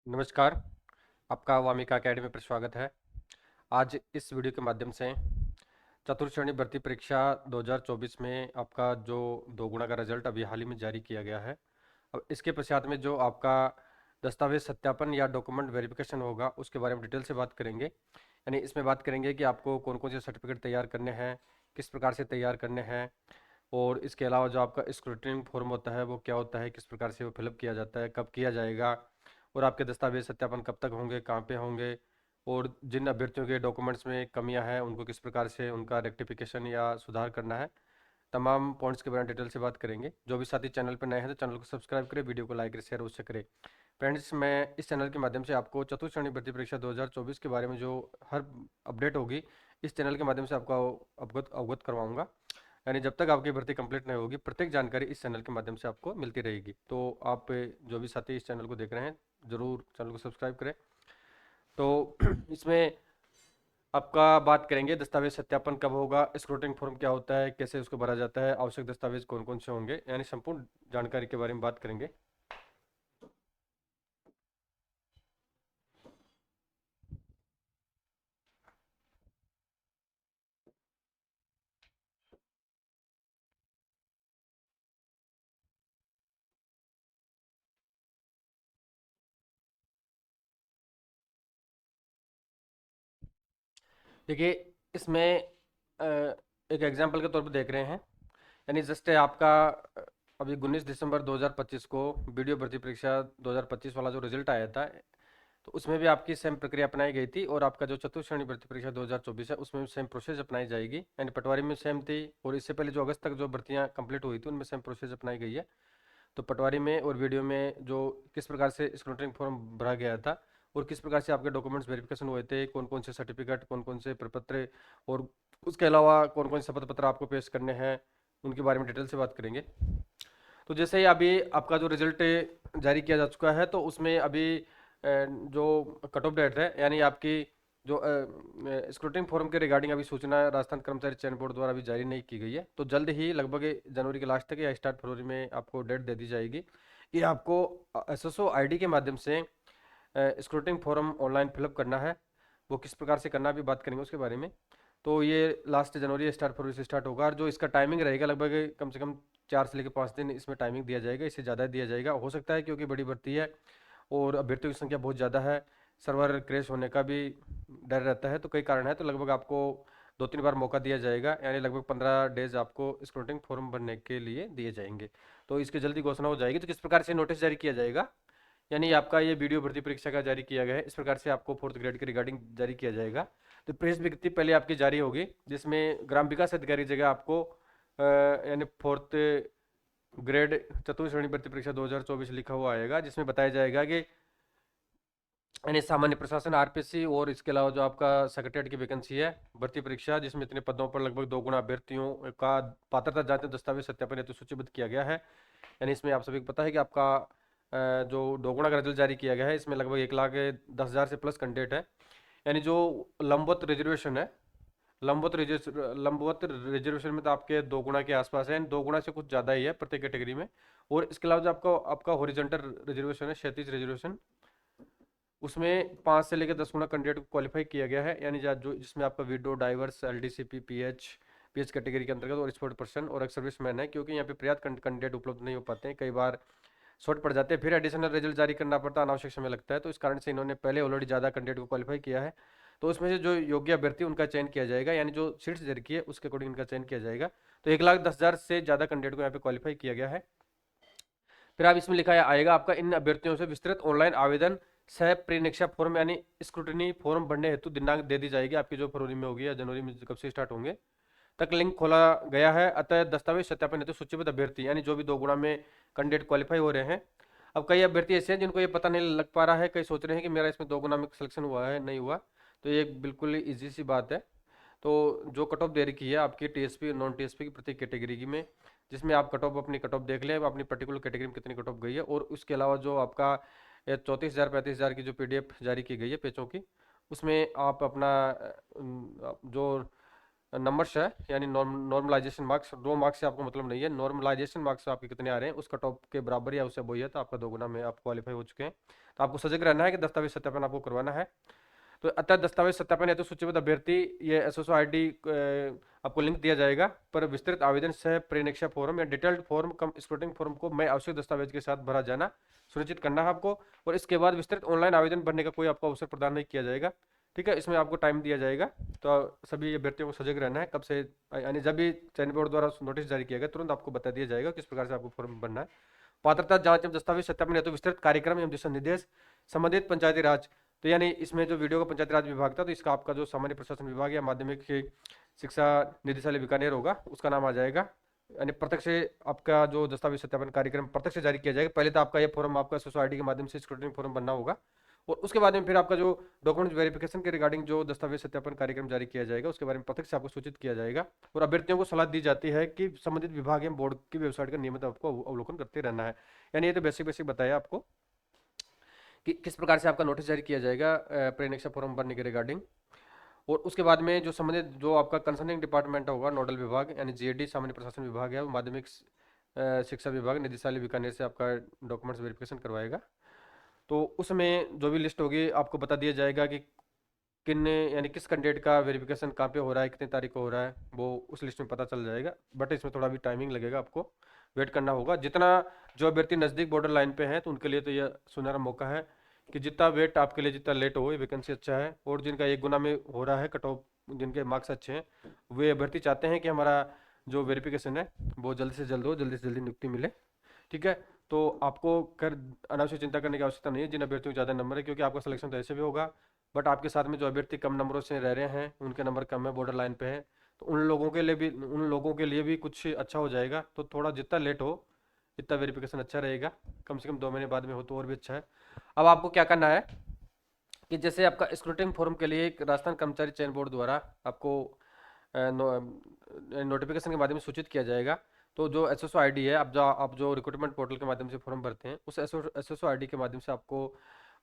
नमस्कार। आपका वामिका अकेडमी पर स्वागत है। आज इस वीडियो के माध्यम से चतुर्थ श्रेणी भर्ती परीक्षा 2024 में आपका जो 2 गुना का रिजल्ट अभी हाल ही में जारी किया गया है। अब इसके पश्चात में जो आपका दस्तावेज सत्यापन या डॉक्यूमेंट वेरिफिकेशन होगा उसके बारे में डिटेल से बात करेंगे। यानी इसमें बात करेंगे कि आपको कौन कौन से सर्टिफिकेट तैयार करने हैं, किस प्रकार से तैयार करने हैं, और इसके अलावा जो आपका स्क्रूटनी फॉर्म होता है वो क्या होता है, किस प्रकार से वो फिलअप किया जाता है, कब किया जाएगा, और आपके दस्तावेज सत्यापन कब तक होंगे, कहाँ पे होंगे, और जिन अभ्यर्थियों के डॉक्यूमेंट्स में कमियां हैं उनको किस प्रकार से उनका रेक्टिफिकेशन या सुधार करना है। तमाम पॉइंट्स के बारे में डिटेल से बात करेंगे। जो भी साथी चैनल पर नए हैं तो चैनल को सब्सक्राइब करें, वीडियो को लाइक करें, शेयर अवश्य करें। फ्रेंड्स, मैं इस चैनल के माध्यम से आपको चतुर्थ श्रेणी भर्ती परीक्षा 2024 के बारे में जो हर अपडेट होगी इस चैनल के माध्यम से आपको अवगत अवगत करवाऊंगा। यानी जब तक आपकी भर्ती कंप्लीट नहीं होगी प्रत्येक जानकारी इस चैनल के माध्यम से आपको मिलती रहेगी। तो आप जो भी साथी इस चैनल को देख रहे हैं ज़रूर चैनल को सब्सक्राइब करें। तो इसमें आपका बात करेंगे दस्तावेज सत्यापन कब होगा, स्क्रूटिनी फॉर्म क्या होता है, कैसे उसको भरा जाता है, आवश्यक दस्तावेज कौन कौन से होंगे, यानी संपूर्ण जानकारी के बारे में बात करेंगे। देखिए, इसमें एक एग्जांपल के तौर पर देख रहे हैं। यानी जस्ट आपका अभी 19 दिसंबर 2025 को वीडियो भर्ती परीक्षा 2025 वाला जो रिजल्ट आया था तो उसमें भी आपकी सेम प्रक्रिया अपनाई गई थी, और आपका जो चतुर्थ श्रेणी भर्ती परीक्षा 2024 है उसमें भी सेम प्रोसेस अपनाई जाएगी। यानी पटवारी में सेम थी, और इससे पहले जो अगस्त तक जो भर्तियां कंप्लीट हुई थी उनमें सेम प्रोसेस अपनाई गई है। तो पटवारी में और वीडियो में जो किस प्रकार से स्क्रूटनी फॉर्म भरा गया था और किस प्रकार से आपके डॉक्यूमेंट्स वेरिफिकेशन हुए थे, कौन कौन से सर्टिफिकेट, कौन कौन से प्रपत्र, और उसके अलावा कौन कौन से शपथ पत्र आपको पेश करने हैं, उनके बारे में डिटेल से बात करेंगे। तो जैसे ही अभी आपका जो रिजल्ट जारी किया जा चुका है तो उसमें अभी जो कट ऑफ डेट है, यानी आपकी जो स्क्रूटिनी फॉर्म के रिगार्डिंग अभी सूचना राजस्थान कर्मचारी चयन बोर्ड द्वारा अभी जारी नहीं की गई है। तो जल्द ही लगभग जनवरी के लास्ट तक या स्टार्ट फरवरी में आपको डेट दे दी जाएगी कि आपको एसएसओ आईडी के माध्यम से स्क्रूटिनी फॉर्म ऑनलाइन फिलअप करना है। वो किस प्रकार से करना भी बात करेंगे उसके बारे में। तो ये लास्ट जनवरी या स्टार्ट फरवरी से स्टार्ट होगा, और जो इसका टाइमिंग रहेगा लगभग कम से कम 4 से लेकर 5 दिन इसमें टाइमिंग दिया जाएगा। इससे ज़्यादा दिया जाएगा हो सकता है, क्योंकि बड़ी भर्ती है और अभ्यर्थियों की संख्या बहुत ज़्यादा है, सर्वर क्रैश होने का भी डर रहता है। तो कई कारण है, तो लगभग आपको 2-3 बार मौका दिया जाएगा, यानी लगभग 15 डेज आपको स्क्रूटिनी फॉर्म भरने के लिए दिए जाएंगे। तो इसकी जल्दी घोषणा हो जाएगी। तो किस प्रकार से नोटिस जारी किया जाएगा, यानी आपका ये वीडियो भर्ती परीक्षा का जारी किया गया है, इस प्रकार से आपको 4th ग्रेड के रिगार्डिंग जारी किया जाएगा। तो प्रेस विज्ञप्ति पहले आपकी जारी होगी, जिसमें ग्राम विकास अधिकारी जगह आपको यानी 4th ग्रेड चतुर्थ श्रेणी भर्ती परीक्षा 2024 लिखा हुआ आएगा, जिसमें बताया जाएगा कि यानी सामान्य प्रशासन आरपीएससी, और इसके अलावा जो आपका सेक्रेटरीट की वैकेंसी है भर्ती परीक्षा, जिसमें इतने पदों पर लगभग 2 गुना अभ्यर्थियों का पात्रता जांच दस्तावेज सत्यापन हेतु सूचीबद्ध किया गया है। यानी इसमें आप सभी को पता है कि आपका जो 2 गुना का रिजल्ट जारी किया गया है इसमें लगभग 1,10,000 से प्लस कैंडिडेट है। यानी जो लंबवत रिजर्वेशन है, लंबवत रिजर्वेशन में तो आपके 2 गुना के आसपास है, 2 गुना से कुछ ज़्यादा ही है प्रत्येक कैटेगरी में। और इसके अलावा जो आपका आपका हॉरिजॉन्टल रिजर्वेशन है, क्षैतिज रिजर्वेशन, उसमें 5 से लेकर 10 गुना कैंडिडेट को क्वालिफाई किया गया है। यानी जो जिसमें आपका विडो, डाइवर्स, एलडीसीपी, पीएच कैटेगरी के अंतर्गत, और स्पोर्ट पर्सन और एक्स सर्विसमैन है, क्योंकि यहाँ पे पर्याप्त कैंडिडेट उपलब्ध नहीं हो पाते हैं, कई बार शॉर्ट पड़ जाते हैं, फिर एडिशनल रिजल्ट जारी करना पड़ता है, अनावश्यक समय लगता है। तो इस कारण से इन्होंने पहले ऑलरेडी ज़्यादा कैंडिडेट को क्वालिफाई किया है। तो उसमें से जो योग्य अभ्यर्थी उनका चयन किया जाएगा, यानी जो सीट्स जारी की है उसके अकॉर्डिंग इनका चयन किया जाएगा। तो 1,10,000 से ज़्यादा कैंडिडेट को यहाँ पे क्वालिफाई किया गया है। फिर आप इसमें लिखा आएगा आपका इन अभ्यर्थियों से विस्तृत ऑनलाइन आवेदन सह प्रीनिरीक्षा फॉर्म यानी स्क्रूटनी फॉर्म भरने हेतु दिनांक दे दी जाएगी, आपकी जो फरवरी में होगी या जनवरी में कब से स्टार्ट होंगे तक लिंक खोला गया है। अतः दस्तावेज सत्यापन हेतु सूचीबद्ध अभ्यर्थी, यानी जो भी 2 गुना में कैंडिडेट क्वालिफाई हो रहे हैं। अब कई अभ्यर्थी ऐसे हैं जिनको ये पता नहीं लग पा रहा है, कई सोच रहे हैं कि मेरा इसमें 2 गुना में सिलेक्शन हुआ है, नहीं हुआ। तो ये बिल्कुल ईजी सी बात है। तो जो कट ऑफ दे रखी है आपकी टीएसपी और नॉन टीएसपी की प्रत्येक कैटेगरी की में, जिसमें आप कट ऑफ अपनी कट ऑफ देख लें अपनी पर्टिकुलर कैटेगरी में कितनी कट ऑफ गई है। और उसके अलावा जो आपका 34,000 35,000 की जो पीडीएफ जारी की गई है पेचों की, उसमें आप अपना जो नंबर्स है, यानी नॉर्मलाइजेशन मार्क्स, 2 मार्क्स से आपको मतलब नहीं है, नॉर्मलाइजेशन मार्क्स आपके कितने आ रहे हैं, उस कट ऑफ के बराबर या उससे वही है तो आपका 2 गुना में आप क्वालिफाई हो चुके हैं। तो आपको सजग रहना है कि दस्तावेज सत्यापन आपको करवाना है। तो अतः दस्तावेज सत्यापन हेतु सूचीबद्ध अभ्यर्थी, ये एसएसओ आईडी आपको लिंक दिया जाएगा, पर विस्तृत आवेदन सह प्रेक्षा फॉर्म या डिटेल्ड फॉर्म कम स्क्रूटिनी फॉर्म को मैं आवश्यक दस्तावेज के साथ भरा जाना सुनिश्चित करना है आपको। और इसके बाद विस्तृत ऑनलाइन आवेदन भरने का कोई आपको अवसर प्रदान नहीं किया जाएगा। ठीक है, इसमें आपको टाइम दिया जाएगा। तो सभी अभ्यर्थियों को सजग रहना है, कब से, यानी जब भी चयन बोर्ड द्वारा नोटिस जारी किया गया तुरंत आपको बता दिया जाएगा किस प्रकार से आपको फॉर्म भरना है। पात्रता जांच एवं दस्तावेज सत्यापन हेतु विस्तृत कार्यक्रम एवं दिशा निर्देश संबंधित पंचायती राज, तो यानी इसमें जो वीडियो का पंचायती राज विभाग था, तो इसका आपका जो सामान्य प्रशासन विभाग या माध्यमिक शिक्षा निदेशालय बीकानेर होगा उसका नाम आ जाएगा। यानी प्रत्यक्ष से आपका जो दस्तावेज सत्यापन कार्यक्रम प्रत्यक्ष से जारी किया जाएगा। पहले तो आपका ये फॉर्म आपका सोसाइटी के माध्यम से स्क्रूटिनी फॉर्म बनना होगा, और उसके बाद में फिर आपका जो डॉक्यूमेंट वेरिफिकेशन के रिगार्डिंग जो दस्तावेज सत्यापन कार्यक्रम जारी किया जाएगा उसके बारे में प्रत्यक्ष से आपको सूचित किया जाएगा। और अभ्यर्थियों को सलाह दी जाती है कि संबंधित विभाग एवं बोर्ड की वेबसाइट का नियमित आपको अवलोकन करते रहना है। यानी ये तो बेसिक बेसिक बताया आपको कि किस प्रकार से आपका नोटिस जारी किया जाएगा प्रेक्षा फॉर्म भरने के रिगार्डिंग। और उसके बाद में जो संबंधित जो आपका कंसर्निंग डिपार्टमेंट होगा, नोडल विभाग यानी जीएडी सामान्य प्रशासन विभाग है, वो माध्यमिक शिक्षा विभाग निदेशालय बीकानेर से आपका डॉक्यूमेंट्स वेरिफिकेशन करवाएगा। तो उसमें जो भी लिस्ट होगी आपको बता दिया जाएगा कि किन, यानी किस कैंडिडेट का वेरिफिकेशन कहाँ पे हो रहा है, कितनी तारीख को हो रहा है, वो उस लिस्ट में पता चल जाएगा। बट इसमें थोड़ा भी टाइमिंग लगेगा, आपको वेट करना होगा। जितना जो अभ्यर्थी नज़दीक बॉर्डर लाइन पे हैं तो उनके लिए तो यह सुनहरा मौका है कि जितना वेट आपके लिए जितना लेट हो, ये वैकेंसी अच्छा है। और जिनका 1 गुना में हो रहा है कट ऑफ, जिनके मार्क्स अच्छे हैं, वे अभ्यर्थी चाहते हैं कि हमारा जो वेरिफिकेशन है वो जल्द से जल्द हो, जल्दी से जल्दी नियुक्ति मिले। ठीक है, तो आपको कर अनावश्यक चिंता करने की आवश्यकता नहीं है जिन अभ्यर्थियों को ज़्यादा नंबर है, क्योंकि आपका सिलेक्शन तो ऐसे भी होगा। बट आपके साथ में जो अभ्यर्थी कम नंबरों से रह रहे हैं, उनके नंबर कम है, बॉर्डर लाइन पे है, तो उन लोगों के लिए भी कुछ अच्छा हो जाएगा। तो थोड़ा जितना लेट हो इतना वेरिफिकेशन अच्छा रहेगा, कम से कम 2 महीने बाद में हो तो और भी अच्छा है। अब आपको क्या करना है कि जैसे आपका स्क्रूटिनी फॉर्म के लिए एक राजस्थान कर्मचारी चयन बोर्ड द्वारा आपको नोटिफिकेशन के माध्यम से सूचित किया जाएगा। तो जो एसएसओ आईडी है, आप जो रिक्रूटमेंट पोर्टल के माध्यम से फॉर्म भरते हैं, उस एसएसओ आईडी के माध्यम से आपको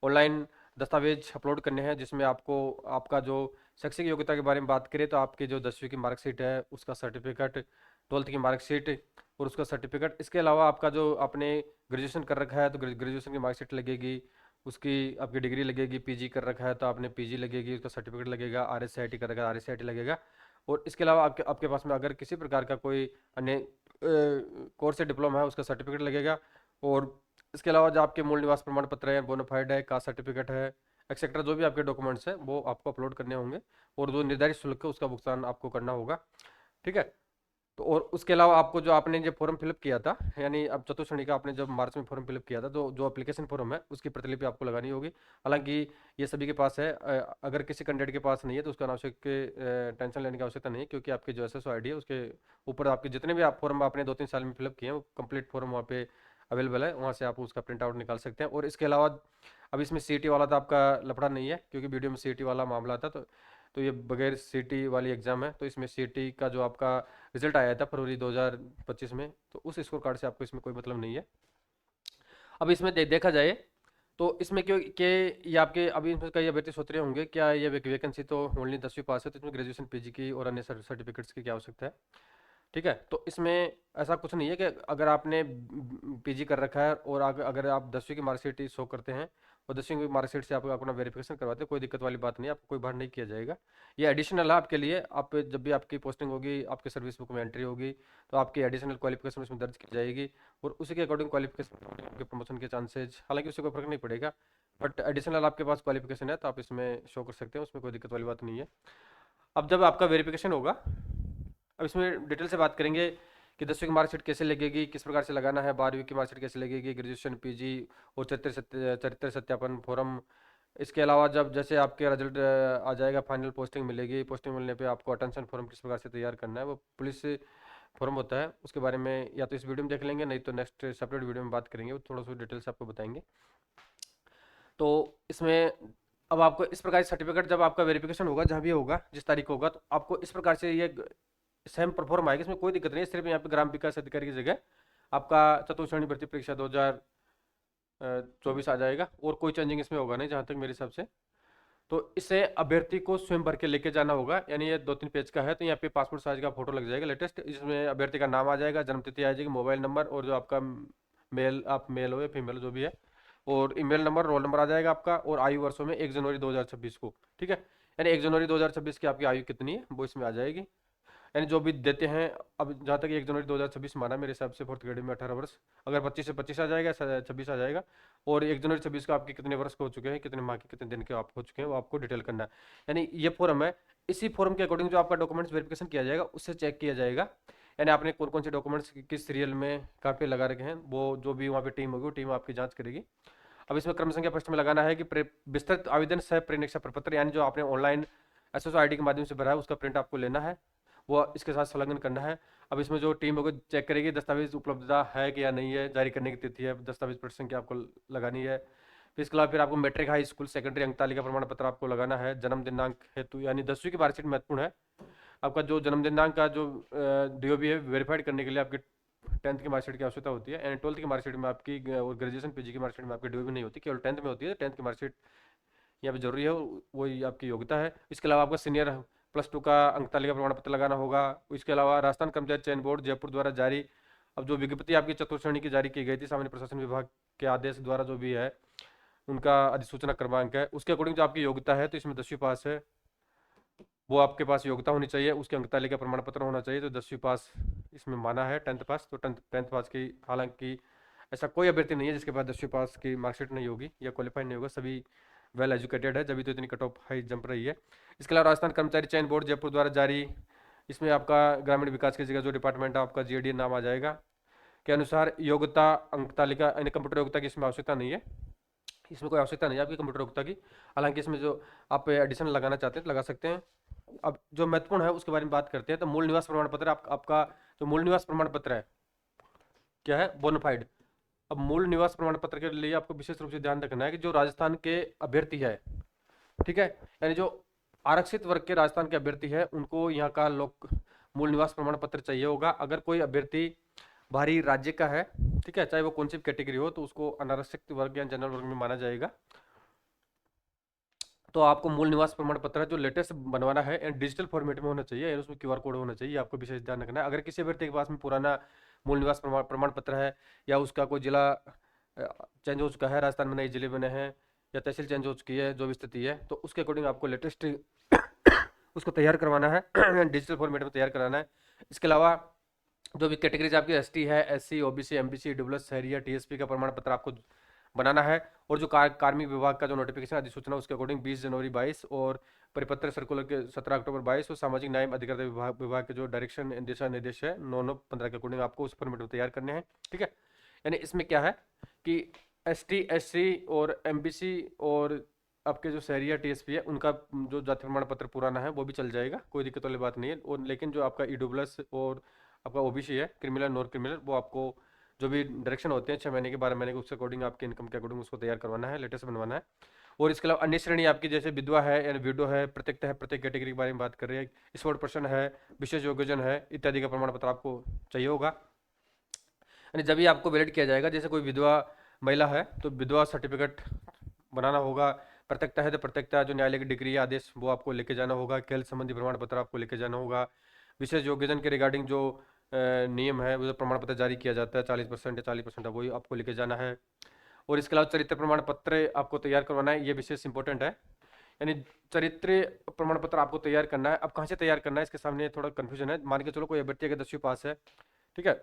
ऑनलाइन दस्तावेज अपलोड करने हैं, जिसमें आपको आपका जो शैक्षिक योग्यता के बारे में बात करें तो आपकी जो 10वीं की मार्कशीट है उसका सर्टिफिकेट, 12th की मार्कशीट और उसका सर्टिफिकेट, इसके अलावा आपका जो आपने ग्रेजुएशन कर रखा है तो ग्रेजुएशन की मार्कशीट लगेगी, उसकी आपकी डिग्री लगेगी, पीजी कर रखा है तो आपने पीजी लगेगी, उसका सर्टिफिकेट लगेगा, आरएससीआईटी कर रखा है आरएससीआईटी लगेगा। और इसके अलावा आपके आपके पास में अगर किसी प्रकार का कोई अन्य कोर्स या डिप्लोमा है उसका सर्टिफिकेट लगेगा। और इसके अलावा जो आपके मूल निवास प्रमाण पत्र है, बोनाफाइड है, कास्ट सर्टिफिकेट है, एक्सेट्रा, जो भी आपके डॉक्यूमेंट्स हैं वो आपको अपलोड करने होंगे, और जो निर्धारित शुल्क है उसका भुगतान आपको करना होगा। ठीक है, तो और उसके अलावा आपको जो आपने जो फॉर्म फिलअप किया था, यानी अब चतुर्थ श्रेणी का आपने जब मार्च में फॉर्म फिलअप किया था, तो जो एप्लीकेशन फॉर्म है उसकी प्रतिलिपि आपको लगानी होगी। हालांकि ये सभी के पास है, अगर किसी कैंडिडेट के पास नहीं है तो उसका अनावश्यक टेंशन लेने की आवश्यकता नहीं है, क्योंकि आपकी जो एसएसओ आईडी है उसके ऊपर आपके जितने भी आप फॉर्म आपने 2-3 साल में फिलअप किए हैं वो कंप्लीट फॉर्म वहाँ पे अवेलेबल है, वहाँ से आप उसका प्रिंट आउट निकाल सकते हैं। और इसके अलावा अब इसमें सीईटी वाला तो आपका लफड़ा नहीं है, क्योंकि वीडियो में सीईटी वाला मामला था, तो ये बगैर सीईटी वाली एग्जाम है। तो इसमें सीईटी का जो आपका रिजल्ट आया था फरवरी 2025 में, तो उस स्कोर कार्ड से आपको इसमें कोई मतलब नहीं है। अब इसमें देखा जाए तो इसमें क्यों कि ये आपके अभी इसमें कई अभ्यर्थी सोच रहे होंगे क्या ये वैकेंसी तो ओनली 10वीं पास है, तो इसमें ग्रेजुएशन पीजी की और अन्य सर्टिफिकेट्स की क्या आवश्यकता है। ठीक है, तो इसमें ऐसा कुछ नहीं है कि अगर आपने पीजी कर रखा है और अगर आप 10वीं की मार्कशीट शो करते हैं और 10वीं की मार्कशीट से आप अपना वेरिफिकेशन करवाते हैं, कोई दिक्कत वाली बात नहीं है, आपको कोई बाहर नहीं किया जाएगा। ये एडिशनल है आपके लिए, आप जब भी आपकी पोस्टिंग होगी, आपके सर्विस बुक में एंट्री होगी, तो आपकी एडिशनल क्वालिफिकेशन उसमें दर्ज की जाएगी, और उसी के अकॉर्डिंग क्वालिफिकेशन आपके प्रमोशन के चांसेज, हालांकि उससे कोई फर्क नहीं पड़ेगा, बट एडिशनल आपके पास क्वालिफिकेशन है तो आप इसमें शो कर सकते हैं, उसमें कोई दिक्कत वाली बात नहीं है। अब जब आपका वेरिफिकेशन होगा, अब इसमें डिटेल से बात करेंगे कि 10वीं की मार्कशीट कैसे लगेगी, किस प्रकार से लगाना है, 12वीं की मार्कशीट कैसे लगेगी, ग्रेजुएशन पीजी और चरित्र सत्यापन फॉर्म। इसके अलावा जब जैसे आपके रिजल्ट आ जाएगा, फाइनल पोस्टिंग मिलेगी, पोस्टिंग मिलने पे आपको अटेंशन फॉर्म किस प्रकार से तैयार करना है, वो पुलिस फॉर्म होता है, उसके बारे में या तो इस वीडियो में देख लेंगे, नहीं तो नेक्स्ट सेपरेट वीडियो में बात करेंगे, वो थोड़ा सा डिटेल से आपको बताएंगे। तो इसमें अब आपको इस प्रकार सर्टिफिकेट जब आपका वेरिफिकेशन होगा, जहाँ भी होगा, जिस तारीख को होगा, तो आपको इस प्रकार से ये सेम परफॉर्म आएगा, इसमें कोई दिक्कत नहीं है। सिर्फ यहाँ पे ग्राम विकास अधिकारी की जगह आपका चतुर्थ श्रेणी भर्ती परीक्षा 2024 आ जाएगा, और कोई चेंजिंग इसमें होगा नहीं जहाँ तक मेरे हिसाब से। तो इसे अभ्यर्थी को स्वयं भर के लेके जाना होगा। यानी ये 2-3 पेज का है, तो यहाँ पे पासपोर्ट साइज का फोटो लग जाएगा लेटेस्ट, इसमें अभ्यर्थी का नाम आ जाएगा, जन्म तिथि आ जाएगी, मोबाइल नंबर और जो आपका मेल, आप मेल हो या फीमेल जो भी है, और ईमेल नंबर, रोल नंबर आ जाएगा आपका, और आयु वर्षों में 1 जनवरी 2026 को, ठीक है। यानी 1 जनवरी 2026 की आपकी आयु कितनी है वो इसमें आ जाएगी। यानी जो भी देते हैं, अब जहाँ तक 1 जनवरी 2026 माना मेरे हिसाब से, फोर्थ ग्रेड में 18 वर्ष, अगर 25 से 25 आ जाएगा, 26 आ जाएगा, और 1 जनवरी 26 का आपके कितने वर्ष के हो चुके हैं, कितने माह के, कितने दिन के आप हो चुके हैं, वो आपको डिटेल करना है। यानी ये फॉर्म है, इसी फॉर्म के अकॉर्डिंग जो आपका डॉक्यूमेंट्स वेरिफिकेशन किया जाएगा, उससे चेक किया जाएगा। यानी आपने कौन कौन से डॉक्यूमेंट्स किस सीरियल में कहाँ पे लगा रखे हैं, वो जो भी वहाँ पे टीम होगी, वो टीम आपकी जांच करेगी। अब इसमें क्रम संख्या प्रश्न में लगाना है कि विस्तृत आवेदन सह प्रेरणा प्रपत्र, यानी जो आपने ऑनलाइन एसएसओ आईडी के माध्यम से भरा है, उसका प्रिंट आपको लेना है, वो इसके साथ संलग्न करना है। अब इसमें जो टीम होगी चेक करेगी दस्तावेज उपलब्धता है कि या नहीं है, जारी करने की तिथि है, दस्तावेज प्रश्न संख्या आपको लगानी है। फिर इसके अलावा फिर आपको मैट्रिक, हाई स्कूल, सेकेंडरी अंक तालिका प्रमाण पत्र आपको लगाना है। जन्म दिनांक हेतु, यानी 10वीं की मार्कशीट महत्वपूर्ण है। आपका जो जन्म दिनांक का जो डीओबी है, वेरीफाइड करने के लिए आपकी 10th की मार्कशीट की आवश्यकता होती है। एंड 12th की मार्कशीट में आपकी और ग्रेजुएशन पीजी की मार्कशीट में आपकी डीओबी नहीं होती, केवल 10th में होती है। 10th की मार्कशीट यहाँ पे जरूरी है, वही आपकी योग्यता है। इसके अलावा आपका सीनियर +2 का अंक तालिका प्रमाण पत्र लगाना होगा। इसके अलावा राजस्थान कर्मचारी चयन बोर्ड जयपुर द्वारा जारी, अब जो विज्ञप्ति आपकी चतुर्थ श्रेणी की जारी की गई थी सामान्य प्रशासन विभाग के आदेश द्वारा, जो भी है उनका अधिसूचना क्रमांक है, उसके अकॉर्डिंग जो आपकी योग्यता है, तो इसमें 10वीं पास है, वो आपके पास योग्यता होनी चाहिए, उसके अंक तालिका प्रमाण पत्र होना चाहिए। तो 10वीं पास इसमें माना है, 10th पास, तो 10th पास की, हालांकि ऐसा कोई अभ्यर्थी नहीं है जिसके पास 10वीं पास की मार्कशीट नहीं होगी या क्वालिफाइड नहीं होगा, सभी वेल एजुकेटेड है, जब तो इतनी कट ऑफ हाई जंप रही है। इसके अलावा राजस्थान कर्मचारी चयन बोर्ड जयपुर द्वारा जारी, इसमें आपका ग्रामीण विकास की जगह जो डिपार्टमेंट है आपका जीएडी नाम आ जाएगा, के अनुसार योग्यता अंक तालिका, यानी कंप्यूटर योग्यता की इसमें आवश्यकता नहीं है, इसमें कोई आवश्यकता नहीं है आपकी कंप्यूटर योग्यता की। हालांकि इसमें जो आप एडिशन लगाना चाहते हैं तो लगा सकते हैं। अब जो महत्वपूर्ण है उसके बारे में बात करते हैं, तो मूल निवास प्रमाण पत्र, आपका जो मूल निवास प्रमाण पत्र है क्या है, बोनाफाइड। अब मूल निवास प्रमाण पत्र के लिए आपको विशेष रूप से ध्यान रखना है कि जो राजस्थान के अभ्यर्थी है, ठीक है, यानी जो आरक्षित वर्ग के राजस्थान के अभ्यर्थी है, उनको यहाँ का लोक मूल निवास प्रमाण पत्र चाहिए होगा। अगर कोई अभ्यर्थी बाहरी राज्य का है, ठीक है, चाहे वो कौन सी कैटेगरी हो, तो उसको अनारक्षित वर्ग या जनरल वर्ग में माना जाएगा। तो आपको मूल निवास प्रमाण पत्र जो लेटेस्ट बनवाना है, एंड डिजिटल फॉर्मेट में होना चाहिए, उसमें क्यूआर कोड होना चाहिए, आपको विशेष ध्यान रखना है। अगर किसी अभ्यर्थी के पास में पुराना मूल निवास प्रमाण पत्र है, या उसका कोई जिला चेंज हो चुका है, राजस्थान में नए जिले बने हैं, या तहसील चेंज हो चुकी है, जो भी स्थिति है, तो उसके अकॉर्डिंग आपको लेटेस्ट उसको तैयार करवाना है, डिजिटल फॉर्मेट में तैयार कराना है। इसके अलावा जो भी कैटेगरीज आपकी एसटी है, एससी, ओबीसी, एमबीसी, डब्ल्यूएस, शहरी या टीएसपी का प्रमाण पत्र आपको बनाना है। और जो कार्मिक विभाग का जो नोटिफिकेशन अधिसूचना, उसके अकॉर्डिंग 20 जनवरी 22, और परिपत्र सर्कुलर के 17 अक्टूबर 22, और सामाजिक न्याय अधिकारिता विभाग के जो डायरेक्शन दिशा निर्देश है 9/9/15 के अकॉर्डिंग आपको उस फॉर्मेट में तैयार करने हैं, ठीक है। यानी इसमें क्या है कि एसटी, एससी और एमबीसी और आपके जो शहरी या टीएसपी है, उनका जो जाति प्रमाण पत्र पुराना है वो भी चल जाएगा, कोई दिक्कत वाली बात नहीं है। और लेकिन जो आपका ईडब्ल्यूएस और आपका ओबीसी है, क्रिमिनल, नॉन क्रिमिनल, वो आपको जो भी डायरेक्शन होते हैं 6 महीने के, 12 महीने के, उसके अकॉर्डिंग आपके इनकम के अकॉर्डिंग उसको तैयार करवाना है, लेटेस्ट बनवाना है। और इसके अलावा अन्य श्रेणी आपकी जैसे विधवा है या विडो है, प्रत्येक है, प्रत्येक कैटेगरी के बारे में बात कर रहे हैं, स्पोर्ट पर्सन है, विशेष योग्यजन है, इत्यादि का प्रमाण पत्र आपको चाहिए होगा। यानी जब भी आपको वैलिड किया जाएगा, जैसे कोई विधवा महिला है तो विधवा सर्टिफिकेट बनाना होगा, प्रत्यक्षता है तो प्रत्यक्षता, जो न्यायालय की डिग्री या आदेश वो आपको लेके जाना होगा, खेल संबंधी प्रमाण पत्र आपको लेके जाना होगा, विशेष योग्यजन के रिगार्डिंग जो नियम है, वो जो प्रमाण पत्र जारी किया जाता है 40% या 40% है, वही आपको लेके जाना है। और इसके अलावा चरित्र प्रमाण पत्र आपको तैयार करवाना है, ये विशेष इंपॉर्टेंट है। यानी चरित्र प्रमाण पत्र आपको तैयार करना है। अब कहाँ से तैयार करना है, इसके सामने थोड़ा कंफ्यूजन है। मान के चलो कोई अभ्यर्थी अगर 10वीं पास है, ठीक है,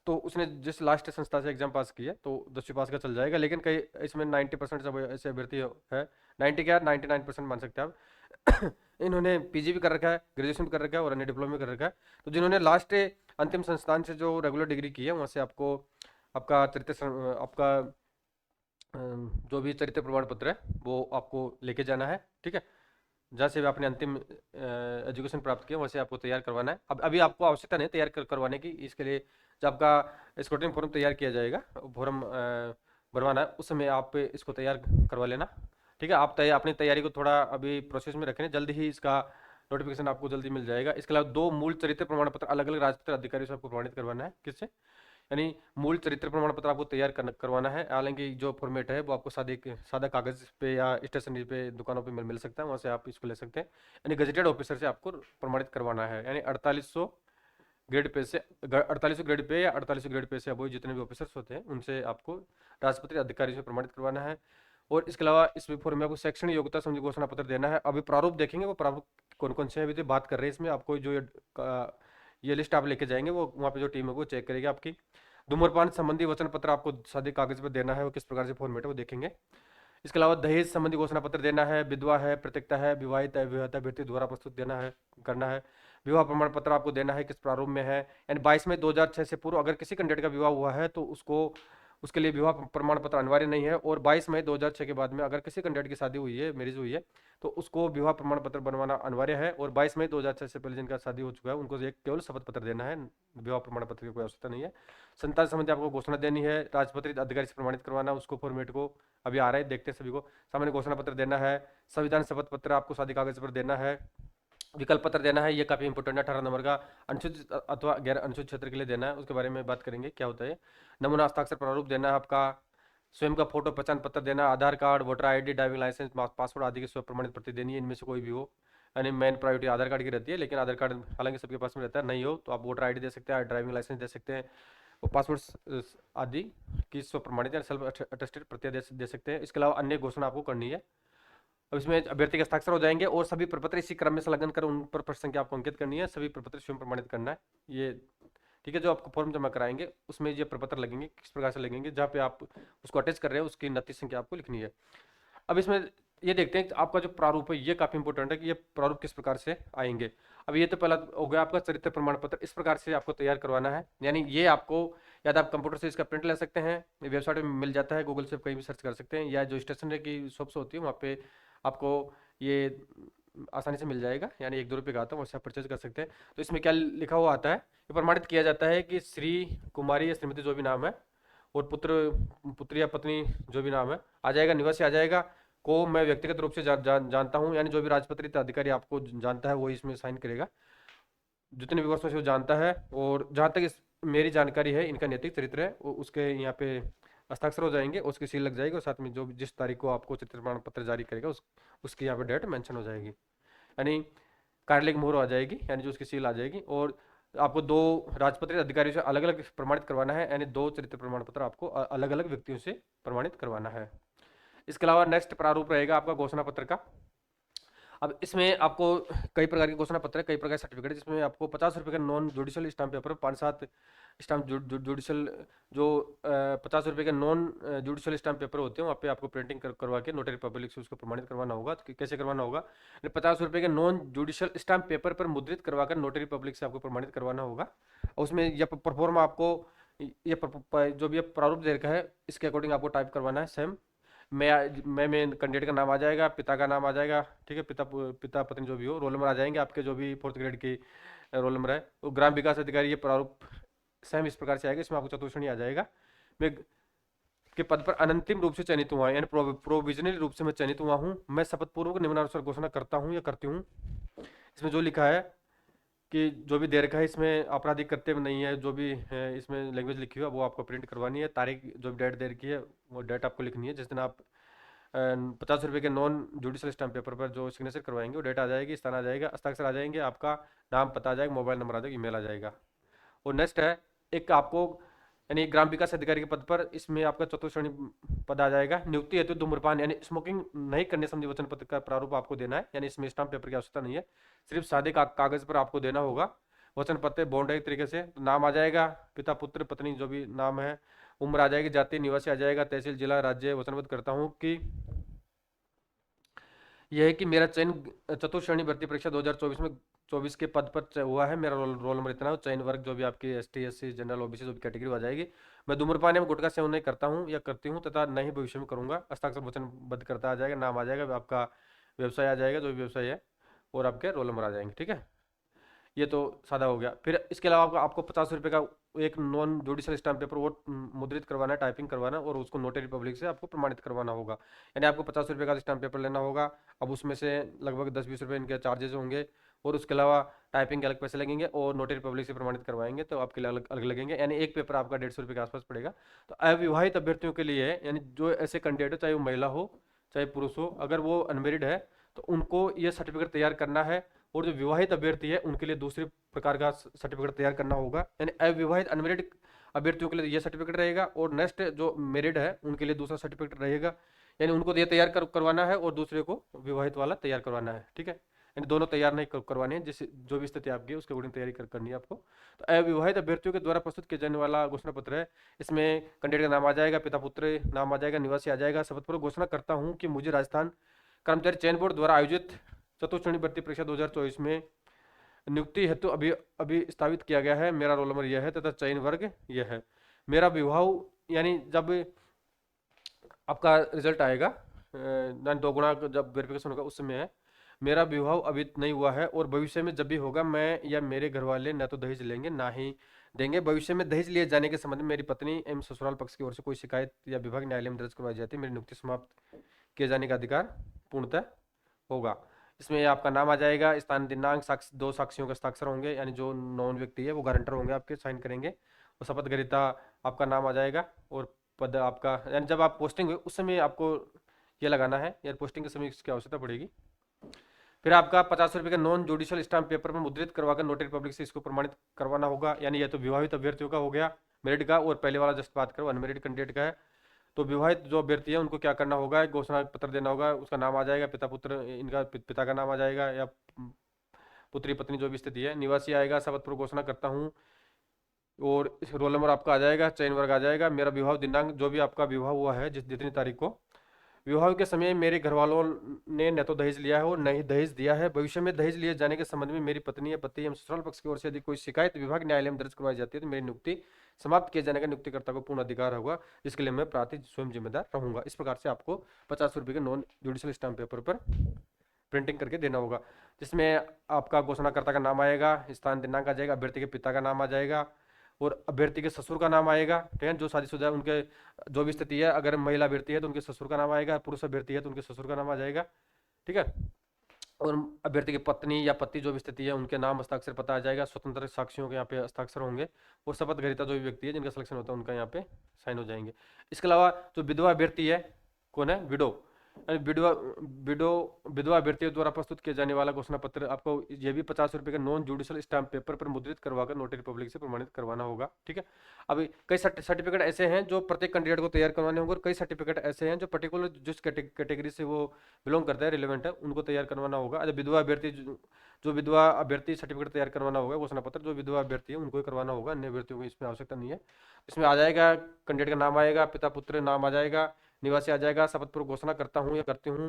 तो उसने जिस लास्ट संस्था से एग्जाम पास की है तो 10वीं पास का चल जाएगा। लेकिन कई इसमें 90% सब ऐसे अभ्यर्थी है, 90 क्या 99% मान सकते हैं आप इन्होंने पीजी भी कर रखा है, ग्रेजुएशन भी कर रखा है और अन्य डिप्लोमा भी कर रखा है। तो जिन्होंने लास्ट अंतिम संस्थान से जो रेगुलर डिग्री की है, वहाँ से आपको आपका आपका जो भी चरित्र प्रमाण पत्र है वो आपको लेके जाना है, ठीक है। जहाँ से भी आपने अंतिम एजुकेशन प्राप्त किया वहाँ से आपको तैयार करवाना है। अब अभी आपको आवश्यकता नहीं तैयार करवाने की, इसके लिए जब आपका स्क्रूटनी फॉर्म तैयार किया जाएगा, फॉर्म भरवाना है, उस समय आप इसको तैयार करवा लेना, ठीक है। आप अपनी तैयारी को थोड़ा अभी प्रोसेस में रखें, जल्दी ही इसका नोटिफिकेशन आपको जल्दी मिल जाएगा। इसके अलावा 2 मूल चरित्र प्रमाण पत्र अलग अलग राजपत्र अधिकारी से आपको प्रमाणित करवाना है, किससे, यानी मूल चरित्र प्रमाण पत्र आपको तैयार करवाना है। हालांकि जो फॉर्मेट है वो आपको सादा कागज पे या स्टेशनरी पे दुकानों पे मिल सकता है, वहाँ से आप इसको ले सकते हैं। यानी गजेटेड ऑफिसर से आपको प्रमाणित करवाना है। यानी 4800 ग्रेड पे से 4800 ग्रेड पे या 4800 ग्रेड पे से अब जितने भी ऑफिसर्स होते हैं उनसे आपको राजपत्रित अधिकारी से प्रमाणित करवाना है। और इसके अलावा इस फॉर्म में आपको शैक्षणिक योग्यता संबंधी घोषणा पत्र देना है। अभी प्रारूप देखेंगे, वो प्रारूप कौन कौन से हैं अभी तो बात कर रहे हैं इसमें। आपको जो ये लिस्ट आप लेके जाएंगे, वो वहाँ पे जो टीम है वो चेक करेगी आपकी। धूम्रपान संबंधी वचन पत्र आपको सादे कागज पर देना है, वो किस प्रकार से फॉर्मेट है वो देखेंगे। इसके अलावा दहेज संबंधी घोषणा पत्र देना है, विधवा है, पृथकता है, विवाहित है, विवाहिता व्यक्ति द्वारा प्रस्तुत देना है करना है। विवाह प्रमाण पत्र आपको देना है, किस प्रारूप में है। यानी 22 मई 2006 से पूर्व अगर किसी कैंडिडेट का विवाह हुआ है तो उसको उसके लिए विवाह प्रमाण पत्र अनिवार्य नहीं है। और 22 मई 2006 के बाद में अगर किसी कैंडिडेट की शादी हुई है, मैरिज हुई है, तो उसको विवाह प्रमाण पत्र बनवाना अनिवार्य है। और 22 मई 2006 से पहले जिनका शादी हो चुका है उनको एक केवल शपथ पत्र देना है, विवाह प्रमाण पत्र की कोई आवश्यकता नहीं है। संतान संबंधी आपको घोषणा देनी है, राजपत्रित अधिकारी से प्रमाणित करवाना, उसको फॉर्मेट को अभी आ रहा है, देखते हैं सभी को। सामान्य घोषणा पत्र देना है, संविधान शपथ पत्र आपको शादी कागज पर देना है, विकल्प पत्र देना है, ये काफी इंपॉर्टेंट है। 18 नंबर का अनुसूचित अथवा गैर अनुसूचित क्षेत्र के लिए देना है, उसके बारे में बात करेंगे क्या होता है। नमूना हस्ताक्षर प्रारूप देना है आपका, स्वयं का फोटो पहचान पत्र देना, Aadhaar card, voter ID, driving licence, passport आदि की स्व प्रमाणित प्रति देनी है, इनमें से कोई भी हो। यानी मेन प्रायोरिटी आधार कार्ड की रहती है, लेकिन आधार कार्ड हालांकि सबके पास में रहता है, नहीं हो तो आप वोटर आईडी दे सकते हैं, ड्राइविंग लाइसेंस दे सकते हैं, और पासपोर्ट आदि की स्व प्रमाणित या सेल्फ अटेस्टेड प्रत्यय दे सकते हैं। इसके अलावा अन्य घोषणा आपको करनी है। अब इसमें अभ्यर्थी के हस्ताक्षर हो जाएंगे और सभी प्रपत्र इसी क्रम में संलग्न कर उन पर प्रश्न संख्या आपको अंकित करनी है, सभी प्रपत्र स्वयं प्रमाणित करना है। ये ठीक है, जो आपको फॉर्म जमा कराएंगे उसमें ये प्रपत्र लगेंगे, किस प्रकार से लगेंगे, जहाँ पे आप उसको अटैच कर रहे हैं उसकी नती संख्या आपको लिखनी है। अब इसमें ये देखते हैं कि आपका जो प्रारूप है ये काफी इंपॉर्टेंट है कि ये प्रारूप किस प्रकार से आएंगे। अब ये तो पहला हो गया आपका चरित्र प्रमाण पत्र, इस प्रकार से आपको तैयार करवाना है। यानी ये आपको या तो आप कंप्यूटर से इसका प्रिंट ले सकते हैं, वेबसाइट में मिल जाता है, गूगल से कहीं भी सर्च कर सकते हैं, या जो स्टेशनरी की शॉप्स होती है वहाँ पे आपको ये आसानी से मिल जाएगा। यानी 1-2 रुपये का आता है, वैसे आप परचेज कर सकते हैं। तो इसमें क्या लिखा हुआ आता है, ये प्रमाणित किया जाता है कि श्री कुमारी या श्रीमती जो भी नाम है, और पुत्री या पत्नी जो भी नाम है आ जाएगा, निवासी आ जाएगा, को मैं व्यक्तिगत रूप से जानता हूँ। यानी जो भी राजपत्रित अधिकारी आपको जानता है वो इसमें साइन करेगा, जितने भी वर्षों से वो जानता है। और जहाँ तक मेरी जानकारी है इनका नैतिक चरित्र है, उसके यहाँ पे हस्ताक्षर हो जाएंगे, उसकी सील लग जाएगी, और साथ में जो जिस तारीख को आपको चरित्र प्रमाण पत्र जारी करेगा उसकी यहाँ पे डेट मेंशन हो जाएगी। यानी कार्यालय की मोहर आ जाएगी, यानी जो उसकी सील आ जाएगी। और आपको 2 राजपत्रित अधिकारियों से अलग अलग प्रमाणित करवाना है, यानी 2 चरित्र प्रमाण पत्र आपको अलग अलग व्यक्तियों से प्रमाणित करवाना है। इसके अलावा नेक्स्ट प्रारूप रहेगा आपका घोषणा पत्र का। अब इसमें आपको कई प्रकार के घोषणा पत्र है, कई प्रकार के सर्टिफिकेट है, जिसमें आपको 50 रुपये का non judicial stamp paper, 5-7 stamp judicial जो 50 रुपये के नॉन जुडिशियल स्टाम्प पेपर होते हैं वहाँ पे आपको प्रिंटिंग करवा के नोटरी पब्लिक से उसको प्रमाणित करवाना होगा। तो कैसे करवाना होगा, 50 रुपये के नॉन जुडिशियल स्टाम्प पेपर पर मुद्रित करवा कर नोटरी पब्लिक से आपको प्रमाणित करवाना होगा। और उसमें यह परफॉर्म आपको ये जो भी प्रारूप दे रखा है इसके अकॉर्डिंग आपको टाइप करवाना है सेम। मैं कैंडिडेट का नाम आ जाएगा, पिता का नाम आ जाएगा, ठीक है, पिता पत्नी जो भी हो, रोल नंबर आ जाएंगे आपके, जो भी 4th ग्रेड की रोल नंबर है, वो ग्राम विकास अधिकारी, ये प्रारूप सेम इस प्रकार से आएगा। इसमें आपको चतुर्श्रेणी आ जाएगा। मैं के पद पर अनंतिम रूप से चयनित हुआ, यानी प्रोविजनली रूप से मैं चयनित हुआ हूँ। मैं शपथ पूर्वक निम्नानुसार घोषणा करता हूँ या करती हूँ। इसमें जो लिखा है कि जो भी दे रखा है इसमें आपराधिक कर्तव्य नहीं है, जो भी है इसमें लैंग्वेज लिखी हुई है वो आपको प्रिंट करवानी है। तारीख जो भी डेट दे रखी है वो डेट आपको लिखनी है, जिस दिन आप 50 रुपये के नॉन जुडिशियल स्टाम्प पेपर पर जो सिग्नेचर करवाएंगे वो डेट आ जाएगी, स्थान आ जाएगा, हस्ताक्षर आ जाएंगे, आपका नाम पता आ जाएगा, मोबाइल नंबर आ जाएगा, ईमेल आ जाएगा। और नेक्स्ट है एक आपको यानी ग्राम विकास अधिकारी के पद पर, इसमें आपका चतुर्श्रेणी पद आ जाएगा। नियुक्ति हेतु धूम्रपान यानी स्मोकिंग नहीं करने संबंधी वचन पत्र का प्रारूप आपको देना है, यानी इसमें स्टाम्प पेपर की आवश्यकता नहीं है, सिर्फ सादे कागज पर आपको देना होगा वचन पत्र बॉन्ड एक तरीके से। नाम आ जाएगा, पिता पुत्र पत्नी जो भी नाम है, उम्र आ जाएगी, जाति निवासी आ जाएगा, तहसील जिला राज्य वचनबद्ध करता हूँ कि यह है कि मेरा चयन चतुर्श्रेणी भर्ती परीक्षा 2024 में 24 के पद पर हुआ है, मेरा रोल नंबर इतना है। चयन वर्ग जो भी आपकी ST SC जनरल OBC जो भी कैटेगरी आ जाएगी। मैं धूम्रपान एवं गुटखा सेवन नहीं करता हूँ या करती हूँ तथा नहीं भविष्य में करूंगा, हस्ताक्षर वचनबद्ध करता आ जाएगा, नाम आ जाएगा, आपका व्यवसाय आ जाएगा जो भी व्यवसाय है, और आपके रोल नंबर आ जाएंगे। ठीक है, ये तो सादा हो गया। फिर इसके अलावा आपको 50 रुपये का एक नॉन जुडिशियल स्टाम्प पेपर वो मुद्रित करवाना है, टाइपिंग करवाना, और उसको नोटरी पब्लिक से आपको प्रमाणित करवाना होगा। यानी आपको 50 रुपये का स्टाम्प पेपर लेना होगा। अब उसमें से लगभग 10-20 रुपये इनके चार्जेस होंगे, और उसके अलावा टाइपिंग के अलग पैसे लगेंगे और नोटरी पब्लिक से प्रमाणित करवाएंगे तो आपके लिए अलग अलग लगेंगे, यानी एक पेपर आपका 150 रुपये के आसपास पड़ेगा। तो अविवाहित अभ्यर्थियों के लिए है, यानी जो ऐसे कैंडिडेट हो, चाहे वो महिला हो चाहे पुरुष हो, अगर वो अनमेरिड है तो उनको ये सर्टिफिकेट तैयार करना है। और जो विवाहित अभ्यर्थी है उनके लिए दूसरे प्रकार का सर्टिफिकेट तैयार करना होगा, यानी अविवाहित अनमेरिड अभ्यर्थियों के लिए ये सर्टिफिकेट रहेगा और नेक्स्ट जो मेरिड है उनके लिए दूसरा सर्टिफिकेट रहेगा, यानी उनको ये तैयार करवाना है और दूसरे को विवाहित वाला तैयार करवाना है। ठीक है, यानी दोनों तैयार नहीं करवाने हैं, जिस जो भी स्थिति आपकी है उसके अकॉर्डिंग तैयारी करनी है आपको। तो अविवाहित अभ्यर्थियों के द्वारा प्रस्तुत किया जाने वाला घोषणा पत्र है, इसमें कैंडिडेट का नाम आ जाएगा, पिता पुत्र नाम आ जाएगा, निवासी आ जाएगा। शपथ पूर्वक घोषणा करता हूँ कि मुझे राजस्थान कर्मचारी चयन बोर्ड द्वारा आयोजित चतुर्थ श्रेणी भर्ती परीक्षा 2024 में नियुक्ति हेतु अभी अभी स्थापित किया गया है। मेरा रोल नंबर यह है तथा चयन वर्ग यह है। मेरा विवाह, यानी जब आपका रिजल्ट आएगा दो गुणा जब वेरिफिकेशन होगा उस समय है। मेरा विवाह अभी नहीं हुआ है और भविष्य में जब भी होगा मैं या मेरे घर वाले न तो दहेज लेंगे ना ही देंगे। भविष्य में दहेज लिए जाने के संबंध में मेरी पत्नी एवं ससुराल पक्ष की ओर से कोई शिकायत या विभाग न्यायालय में दर्ज करवाई जाती है, मेरी नियुक्ति समाप्त किए जाने का अधिकार पूर्णतः होगा। इसमें आपका नाम आ जाएगा, स्थान, दिनांक, साक्ष, दो साक्षियों का हस्ताक्षर होंगे, यानी जो नॉन व्यक्ति है वो गारंटर होंगे आपके, साइन करेंगे। और शपथ ग्रहीता आपका नाम आ जाएगा और पद आपका, यानी जब आप पोस्टिंग हुए उस समय आपको ये लगाना है, यार पोस्टिंग के समय इसकी आवश्यकता पड़ेगी। फिर आपका 50 रुपये का नॉन जुडिशियल स्टाम्प पेपर में मुद्रित करवाकर नोटरी पब्लिक से इसको प्रमाणित करवाना होगा, यानी यह तो विवाहित अभ्यर्थियों का हो गया मेरिट का, और पहले वाला जस्ट बात करो अनमेरिड कैंडिडेट का है। तो विवाहित जो अभ्यर्थी है उनको क्या करना होगा, एक घोषणा पत्र देना होगा, उसका नाम आ जाएगा, पिता पुत्र, इनका पिता का नाम आ जाएगा या पुत्री पत्नी जो भी स्थिति है, निवासी आएगा, शपथ पूर्वक घोषणा करता हूँ, और रोल नंबर आपका आ जाएगा, चयन वर्ग आ जाएगा, मेरा विवाह दिनांक जो भी आपका विवाह हुआ है जितनी तारीख को, विवाह के समय मेरे घर वालों ने न तो दहेज लिया है और न ही दहेज दिया है। भविष्य में दहेज लिए जाने के संबंध में मेरी पत्नी या पति एवं ससुराल पक्ष की ओर से यदि कोई शिकायत विभाग न्यायालय में दर्ज करवाई जाती है तो मेरी नियुक्ति समाप्त किए जाने का नियुक्तिकर्ता को पूर्ण अधिकार होगा, जिसके लिए मैं प्रार्थी स्वयं जिम्मेदार रहूंगा। इस प्रकार से आपको 50 रुपये के नॉन जुडिशियल स्टाम्प पेपर पर प्रिंटिंग करके देना होगा, जिसमें आपका घोषणाकर्ता का नाम आएगा, स्थान, दिनांक आ जाएगा, अभ्यर्थी के पिता का नाम आ जाएगा और अभ्यर्थी के ससुर का नाम आएगा। ठीक है, जो शादीशुदा है उनके जो भी स्थिति है, अगर महिला अभ्यर्थी है तो उनके ससुर का नाम आएगा, पुरुष अभ्यर्थी है तो उनके ससुर का नाम आ जाएगा। ठीक है, और अभ्यर्थी की पत्नी या पति जो भी स्थिति है उनके नाम, हस्ताक्षर, पता आ जाएगा। स्वतंत्र साक्षियों के यहाँ पे हस्ताक्षर होंगे और शपथ ग्रहीता जो भी व्यक्ति है जिनका सिलेक्शन होता है उनका यहाँ पे साइन हो जाएंगे। इसके अलावा जो विधवा अभ्यर्थी है, कौन है, विडो, विधवा विडो विधवा अभ्यर्थियों द्वारा प्रस्तुत किया जाने वाला घोषणा पत्र आपको ये भी 50 रुपये का नॉन जुडिशियल स्टाम्प पेपर पर मुद्रित करवाकर नोटरी पब्लिक से प्रमाणित करवाना होगा। ठीक है, अभी कई सर्टिफिकेट ऐसे हैं जो प्रत्येक कैंडिडेट को तैयार करवाने होंगे और कई सर्टिफिकेट ऐसे हैं जो पर्टिकुलर जिस कैटेगरी से वो बिलोंग करता है, रिलेवेंट है, उनको तैयार करवाना होगा। विधवा अभ्यर्थी जो विधवा अभ्यर्थी सर्टिफिकेट तैयार करवाना होगा, घोषणा पत्र जो विधवा अभ्यर्थी है उनको ही करवाना होगा, अन्य अभ्यर्थियों को इसमें आवश्यकता नहीं है। इसमें आ जाएगा कैंडिडेट का नाम आएगा, पिता पुत्र नाम आ जाएगा, निवासी आ जाएगा, शपथ पूर्वक घोषणा करता हूँ या करती हूँ,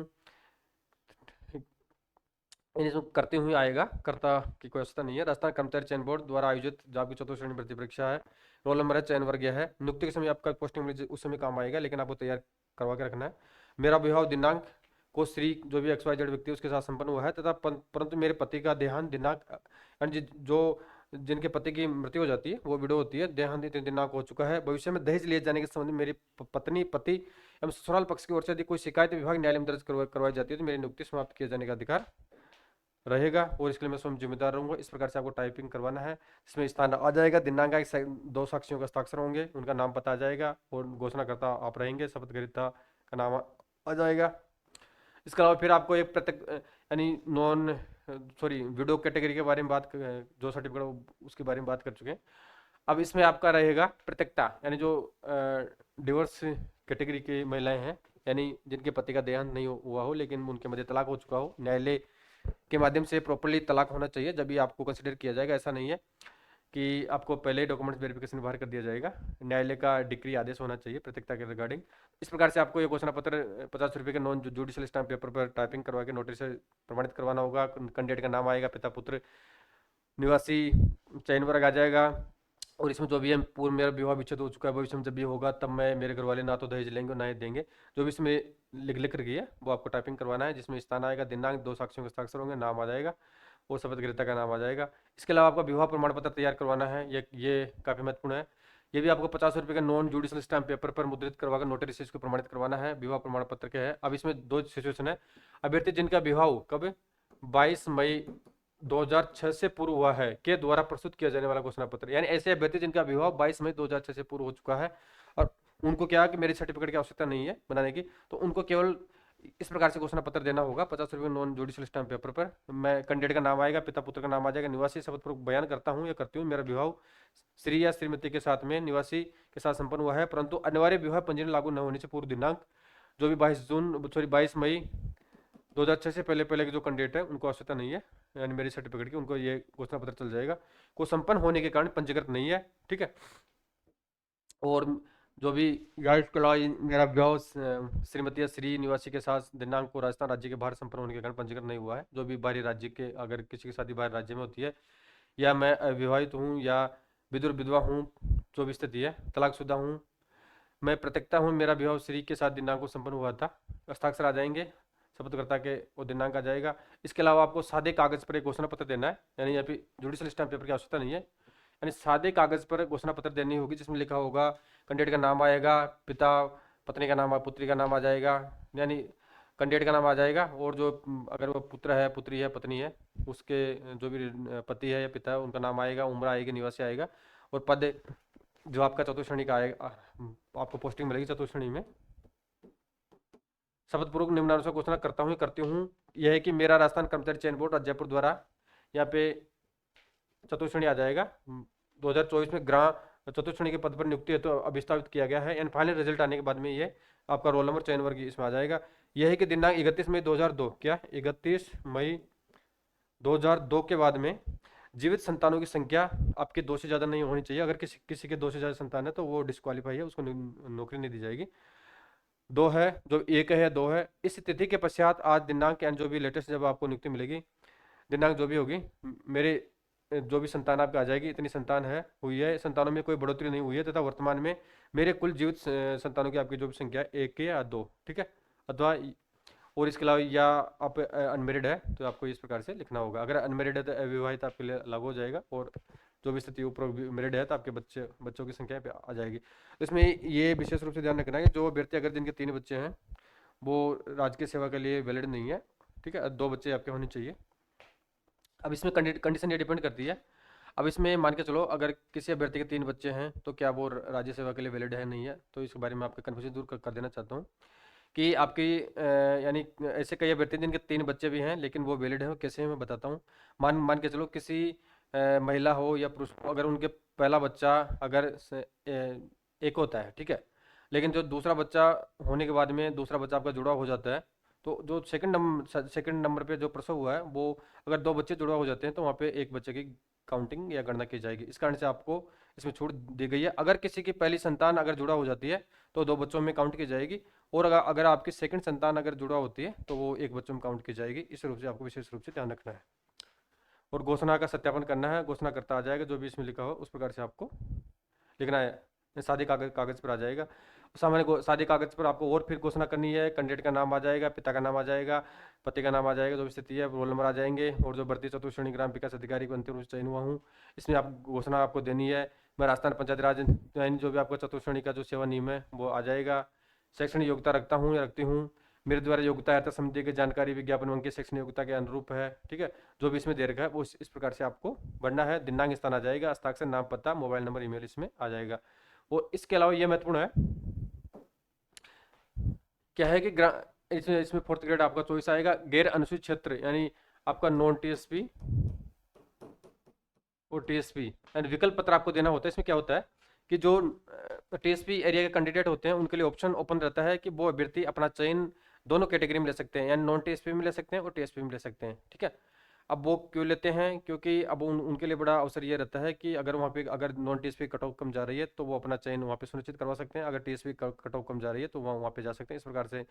इसमें करते हुए आएगा, करता की कोई आवश्यकता नहीं है। राजस्थान कर्मचारी चयन बोर्ड द्वारा आयोजित जो आपकी चतुर्थ श्रेणी भर्ती परीक्षा है, रोल नंबर है, चयन वर्ग है, नियुक्ति के समय आपका पोस्टिंग उस समय काम आएगा, लेकिन आपको तैयार करवा के रखना है। मेरा विवाह दिनांक को श्री जो भी XYZ व्यक्ति उसके साथ संपन्न हुआ है तथा परंतु मेरे पति का देहांत दिनांक जो जिनके पति की मृत्यु हो जाती है वो विडो होती है, देहांत दिनांक हो चुका है। भविष्य में दहेज लिए जाने के संबंध में मेरी पत्नी, पति एवं ससुराल पक्ष की ओर से यदि कोई शिकायत विभाग न्यायालय में दर्ज करवाई जाती है तो मेरी नियुक्ति समाप्त किए जाने का अधिकार रहेगा और इसके लिए मैं स्वयं जिम्मेदार रहूंगा। इस प्रकार से आपको टाइपिंग करवाना है। इसमें स्थान आ जाएगा, दिनांक, दो साक्षियों का हस्ताक्षर होंगे, उनका नाम पता आ जाएगा और घोषणाकर्ता आप रहेंगे, शपथ ग्रहीता का नाम आ जाएगा। इसके अलावा फिर आपको एक प्रत्येक यानी वीडियो कैटेगरी के बारे में जो सर्टिफिकेट उसके बारे में बात कर चुके हैं। अब इसमें आपका रहेगा प्रत्येकता, यानी जो डिवोर्स कैटेगरी की महिलाएं हैं, यानी जिनके पति का देहांत नहीं हुआ हो लेकिन उनके मध्य तलाक हो चुका हो, न्यायालय के माध्यम से प्रॉपर्ली तलाक होना चाहिए जब भी आपको कंसिडर किया जाएगा। ऐसा नहीं है कि आपको पहले डॉक्यूमेंट्स वेरिफिकेशन बाहर कर दिया जाएगा, न्यायालय का डिक्री आदेश होना चाहिए प्रत्येकता के रिगार्डिंग। इस प्रकार से आपको ये घोषणा पत्र 50 रुपये के नॉन जुडिशियल स्टाम्प पेपर पर टाइपिंग करवा के नोटरी से प्रमाणित करवाना होगा। कैंडिडेट का नाम आएगा, पिता पुत्र, निवासी, चयन वर्ग आ जाएगा और इसमें जो भी है पूर्व मेरा विवाह विच्छेद हो चुका है, भविष्य में जब भी होगा तब मैं मेरे घर वाले ना तो दहेज लेंगे ना ही देंगे, जो भी इसमें लिख कर गई है वो आपको टाइपिंग करवाना है। जिसमें स्थान आएगा, दिनांक, दो साक्षियों के हस्ताक्षर होंगे, नाम आ जाएगा और शपथ ग्रहीता का नाम आ जाएगा। इसके अलावा आपका विवाह प्रमाण पत्र तैयार करवाना है, ये काफ़ी महत्वपूर्ण है। ये भी आपको 50 रुपये का नॉन जुडिशियल स्टाम्प पेपर पर मुद्रित करवाकर नोटरी से इसको प्रमाणित करवाना है। विवाह प्रमाण पत्र के है। अब इसमें दो सिचुएशन है, अभ्यर्थी जिनका विवाह कब 22 मई 2006 से पूर्व हुआ है के द्वारा प्रस्तुत किया जाने वाला घोषणा पत्र, यानी ऐसे अभ्यर्थी जिनका विवाह 22 मई 2006 से पूर्व हो चुका है और उनको क्या है कि मेरिज सर्टिफिकेट की आवश्यकता नहीं है बनाने की, तो उनको केवल इस प्रकार से घोषणा पत्र देना होगा 50 रुपये नॉन जुडिशियल स्टाम्प पेपर पर। मैं कैंडिडेट का नाम आएगा, पिता पुत्र का नाम आ जाएगा, निवासी शपथ पूर्वक बयान करता हूँ या करती हूँ मेरा विवाह श्री या श्रीमती के साथ में निवासी के साथ संपन्न हुआ है, परंतु अनिवार्य विवाह पंजीयन लागू न होने से पूर्व दिनांक जो भी 22 मई 2006 से पहले पहले के जो कैंडिडेट है उनको आवश्यकता नहीं है यानी मेरी सर्टिफिकेट की, उनको ये घोषणा पत्र चल जाएगा, को संपन्न होने के कारण पंजीकृत नहीं है। ठीक है। और जो भी या इसके अलावा मेरा विवाह श्रीमती या श्री निवासी के साथ दिनांक को राजस्थान राज्य के बाहर संपन्न होने के कारण पंजीकृत नहीं हुआ है, जो भी बाहरी राज्य के अगर किसी की शादी बाहर राज्य में होती है, या मैं अविवाहित हूँ या विधुर विधवा हूँ, जो भी स्थिति है, तलाकशुदा हूँ, मैं प्रत्यक्षता हूँ मेरा विवाह श्री के साथ दिनांक को संपन्न हुआ था, हस्ताक्षर आ जाएंगे, शपथकर्ता के वो दिनांक आ जाएगा। इसके अलावा आपको सादे कागज पर एक घोषणा पत्र देना है, यानी यहाँ पे जुडिशियल स्टाम्प पेपर की आवश्यकता नहीं है, यानी सादे कागज पर घोषणा पत्र देनी होगी जिसमें लिखा होगा कैंडिडेट का नाम आएगा, पिता पत्नी का नाम पुत्री का नाम आ जाएगा, यानी कैंडिडेट का नाम आ जाएगा, और जो अगर वो पुत्र है पुत्री है पत्नी है उसके जो भी पति है या पिता है उनका नाम आएगा, उम्र आएगी, निवासी आएगा, और पद जो आपका चतुर्थ श्रेणी का आएगा, आपको पोस्टिंग मिलेगी चतुर्थ श्रेणी में। शपथपूर्वक निम्नानुसार घोषणा करता हूँ करती हूँ यह है कि मेरा राजस्थान कर्मचारी चयन बोर्ड जयपुर द्वारा यहाँ पे चतुर्थ श्रेणी आ जाएगा 2024 में ग्राम चतुर्थ श्रेणी के पद पर नियुक्ति है तो अभिस्थापित किया गया है, यानी फाइनल रिजल्ट आने के बाद में ये आपका रोल नंबर चयन वर्ग इसमें आ जाएगा। यह है कि दिनांक 31 मई 2002 क्या 31 मई 2002 के बाद में जीवित संतानों की संख्या आपके 2 से ज़्यादा नहीं होनी चाहिए, अगर किसी के 2 से ज़्यादा संतान है तो वो डिस्क्वालीफाई है, उसको नौकरी नहीं दी जाएगी। 2 है जो 1 है 2 है, इस तिथि के पश्चात आज दिनांक एंड जो भी लेटेस्ट जब आपको नियुक्ति मिलेगी दिनांक जो भी होगी मेरे जो भी संतान आपका आ जाएगी, इतनी संतान है हुई है, संतानों में कोई बढ़ोतरी नहीं हुई है तथा वर्तमान में मेरे कुल जीवित संतानों की आपकी जो भी संख्या 1 या 2, ठीक है, अथवा और इसके अलावा या आप अनमेरिड है तो आपको इस प्रकार से लिखना होगा, अगर अनमेरिड है तो अविवाहित आपके लिए लागू हो जाएगा, और जो भी स्थिति ऊपर मेरिड है तो आपके बच्चों की संख्या पे आ जाएगी। तो इसमें ये विशेष रूप से ध्यान रखना है कि जो अभ्यर्थी अगर जिनके 3 बच्चे हैं वो राजकीय सेवा के लिए वैलिड नहीं है, ठीक है, 2 बच्चे आपके होने चाहिए। अब इसमें कंडीशन ये डिपेंड करती है, अब इसमें मान के चलो अगर किसी अभ्यर्थी के 3 बच्चे हैं तो क्या वो राज्य सेवा के लिए वैलिड है नहीं है, तो इसके बारे में आपका कन्फ्यूजन दूर कर देना चाहता हूँ कि आपकी यानी ऐसे कई अभ्यर्थी जिनके 3 बच्चे भी हैं लेकिन वो वैलिड है, कैसे मैं बताता हूँ। मान के चलो किसी महिला हो या पुरुष, अगर उनके पहला बच्चा अगर एक होता है, ठीक है, लेकिन जो दूसरा बच्चा होने के बाद में दूसरा बच्चा आपका जुड़ा हो जाता है, तो जो सेकंड नंबर पे जो प्रसव हुआ है वो अगर 2 बच्चे जुड़ा हो जाते हैं तो वहाँ पे एक बच्चे की काउंटिंग या गणना की जाएगी, इस कारण से आपको इसमें छूट दी गई है। अगर किसी की पहली संतान अगर जुड़ा हो जाती है तो 2 बच्चों में काउंट की जाएगी, और अगर आपकी सेकंड संतान अगर जुड़ा होती है तो वो 1 बच्चों में काउंट की जाएगी, इस रूप से आपको विशेष रूप से ध्यान रखना है। और घोषणा का सत्यापन करना है, घोषणा करता आ जाएगा जो भी इसमें लिखा हो उस प्रकार से आपको लिखना है, सादे कागज पर आ जाएगा। सामान्य सादे कागज पर आपको और फिर घोषणा करनी है, कैंडिडेट का नाम आ जाएगा, पिता का नाम आ जाएगा, पति का नाम आ जाएगा, जो भी स्थिति है, रोल नंबर आ जाएंगे, और जो भर्ती चतुर्थ श्रेणी ग्राम विकास अधिकारी को अंतिम रूप से चयन हुआ हूँ इसमें आप घोषणा आपको देनी है। मैं राजस्थान पंचायत राज यानी जो भी आपका चतुर्थ श्रेणी का जो सेवा नियम है वो आ जाएगा। शैक्षणिक योग्यता रखता हूँ या रखती हूँ, मेरे द्वारा योग्यता है समिति की जानकारी विज्ञापन अंक शैक्षणिक योग्यता के अनुरूप है, ठीक है, जो भी इसमें दे रखा है वो इस प्रकार से आपको बढ़ना है। दिनांक स्थान आ जाएगा, हस्ताक्षर नाम पता मोबाइल नंबर ईमेल इसमें आ जाएगा। और इसके अलावा ये महत्वपूर्ण है क्या है कि इसमें 4th ग्रेड आपका चॉइस आएगा, गैर अनुसूचित क्षेत्र यानी आपका नॉन टीएसपी और टीएसपी यानी विकल्प पत्र आपको देना होता है। इसमें क्या होता है कि जो टीएसपी एरिया के कैंडिडेट होते हैं उनके लिए ऑप्शन ओपन रहता है कि वो अभ्यर्थी अपना चयन दोनों कैटेगरी में ले सकते हैं, यानी नॉन टीएसपी में ले सकते हैं और टीएसपी में ले सकते हैं, ठीक है। अब वो क्यों लेते हैं, क्योंकि अब उनके लिए बड़ा अवसर ये रहता है कि अगर वहाँ पे अगर नॉन टीएसपी कट ऑफ कम जा रही है तो वो अपना चयन वहाँ पे सुनिश्चित करवा सकते हैं, अगर टीएसपी कट ऑफ कम जा रही है तो वहाँ पे जा सकते हैं। इस प्रकार से